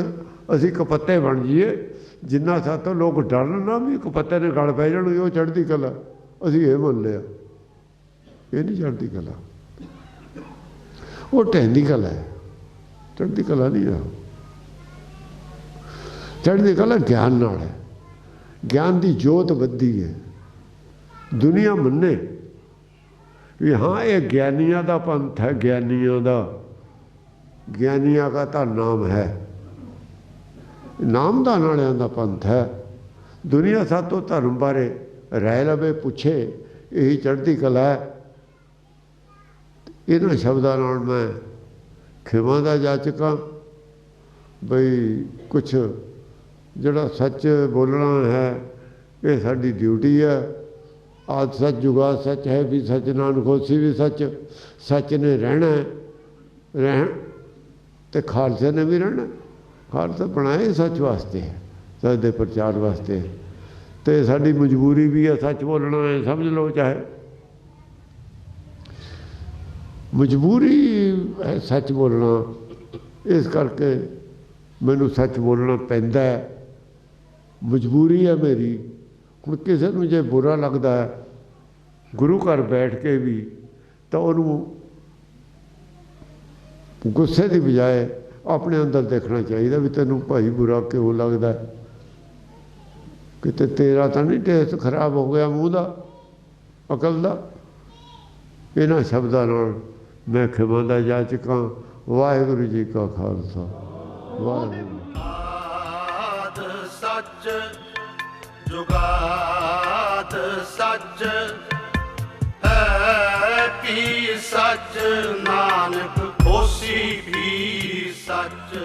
ਅਸੀਂ ਕਪੱਤੇ ਬਣ ਜਾਈਏ, ਜਿੰਨਾ ਸਾਤੋਂ ਲੋਕ ਡਰਨ ਨਾ ਵੀ ਕਪੱਤੇ ਨੇ ਗਲ ਪੈ ਜਾਣਗੇ, ਉਹ ਚੜ੍ਹਦੀ ਕਲਾ। ਅਸੀਂ ਇਹ ਮੰਨ ਲਿਆ, ਇਹ ਨਹੀਂ ਚੜ੍ਹਦੀ ਕਲਾ, ਉਹ ਢਹਿੰਦੀ ਕਲਾ ਹੈ, ਚੜ੍ਹਦੀ ਕਲਾ ਨਹੀਂ ਆ। ਚੜ੍ਹਦੀ ਕਲਾ ਗਿਆਨ ਨਾਲ ਹੈ, ਗਿਆਨ ਦੀ ਜੋਤ ਵੱਧਦੀ ਹੈ। ਦੁਨੀਆ ਮੰਨੇ ਵੀ ਹਾਂ ਇਹ ਗਿਆਨੀਆਂ ਦਾ ਪੰਥ ਹੈ, ਗਿਆਨੀਆਂ ਦਾ, ਗਿਆਨੀਆਂ ਦਾ ਤਾਂ ਨਾਮ ਹੈ, ਨਾਮਦਾਨ ਵਾਲਿਆਂ ਦਾ ਪੰਥ ਹੈ। ਦੁਨੀਆ ਸਾਤੋਂ ਧਰਮ ਬਾਰੇ ਰਾਏ ਲਵੇ, ਪੁੱਛੇ, ਇਹੀ ਚੜ੍ਹਦੀ ਕਲਾ ਹੈ। ਇਹਨਾਂ ਸ਼ਬਦਾਂ ਨਾਲ ਮੈਂ ਖਿਮਾ ਦਾ ਜਾਚਕ ਹਾਂ ਬਈ ਕੁਛ ਜਿਹੜਾ ਸੱਚ ਬੋਲਣਾ ਹੈ ਇਹ ਸਾਡੀ ਡਿਊਟੀ ਹੈ। ਆਦ ਸੱਚ ਜੁਗਾ ਸੱਚ ਹੈ ਵੀ ਸੱਚ, ਨਾਨਕ ਹੋਸੀ ਵੀ ਸੱਚ, ਸੱਚ ਨੇ ਰਹਿਣਾ, ਰਹਿਣ ਤੇ ਖਾਲਸੇ ਨੇ ਵੀ ਰਹਿਣਾ। ਖਾਲਸਾ ਬਣਾਏ ਸੱਚ ਵਾਸਤੇ, ਸੱਚ ਦੇ ਪ੍ਰਚਾਰ ਵਾਸਤੇ, ਤੇ ਸਾਡੀ ਮਜਬੂਰੀ ਵੀ ਹੈ ਸੱਚ ਬੋਲਣਾ ਹੈ, ਸਮਝ ਲਓ। ਚਾਹੇ ਮਜਬੂਰੀ ਹੈ ਸੱਚ ਬੋਲਣਾ, ਇਸ ਕਰਕੇ ਮੈਨੂੰ ਸੱਚ ਬੋਲਣਾ ਪੈਂਦਾ ਹੈ, ਮਜਬੂਰੀ ਹੈ ਮੇਰੀ। ਹੁਣ ਕਿਸੇ ਨੂੰ ਜੇ ਬੁਰਾ ਲੱਗਦਾ ਹੈ ਗੁਰੂ ਘਰ ਬੈਠ ਕੇ ਵੀ, ਤਾਂ ਉਹਨੂੰ ਗੁੱਸੇ ਦੀ ਬਜਾਏ ਆਪਣੇ ਅੰਦਰ ਦੇਖਣਾ ਚਾਹੀਦਾ ਵੀ ਤੈਨੂੰ ਭਾਈ ਬੁਰਾ ਕਿਉਂ ਲੱਗਦਾ, ਕਿਤੇ ਤੇਰਾ ਤਾਂ ਨਹੀਂ ਟੇਸਟ ਖਰਾਬ ਹੋ ਗਿਆ ਮੂੰਹ ਦਾ, ਅਕਲ ਦਾ। ਇਹਨਾਂ ਸ਼ਬਦਾਂ ਨਾਲ ਮੈਂ ਖਿਮਾ ਦਾ ਜਾਚਕ ਹਾਂ। ਵਾਹਿਗੁਰੂ ਜੀ ਕਾ ਖਾਲਸਾ, ਵਾਹਿਗੁਰੂ। ਆਦ ਸੱਚ ਜੁਗਾਦ ਸੱਚ ਹੈ ਵੀ ਸੱਚ, ਨਾਨਕ ਹੋਸੀ ਵੀ ਸੱਚ।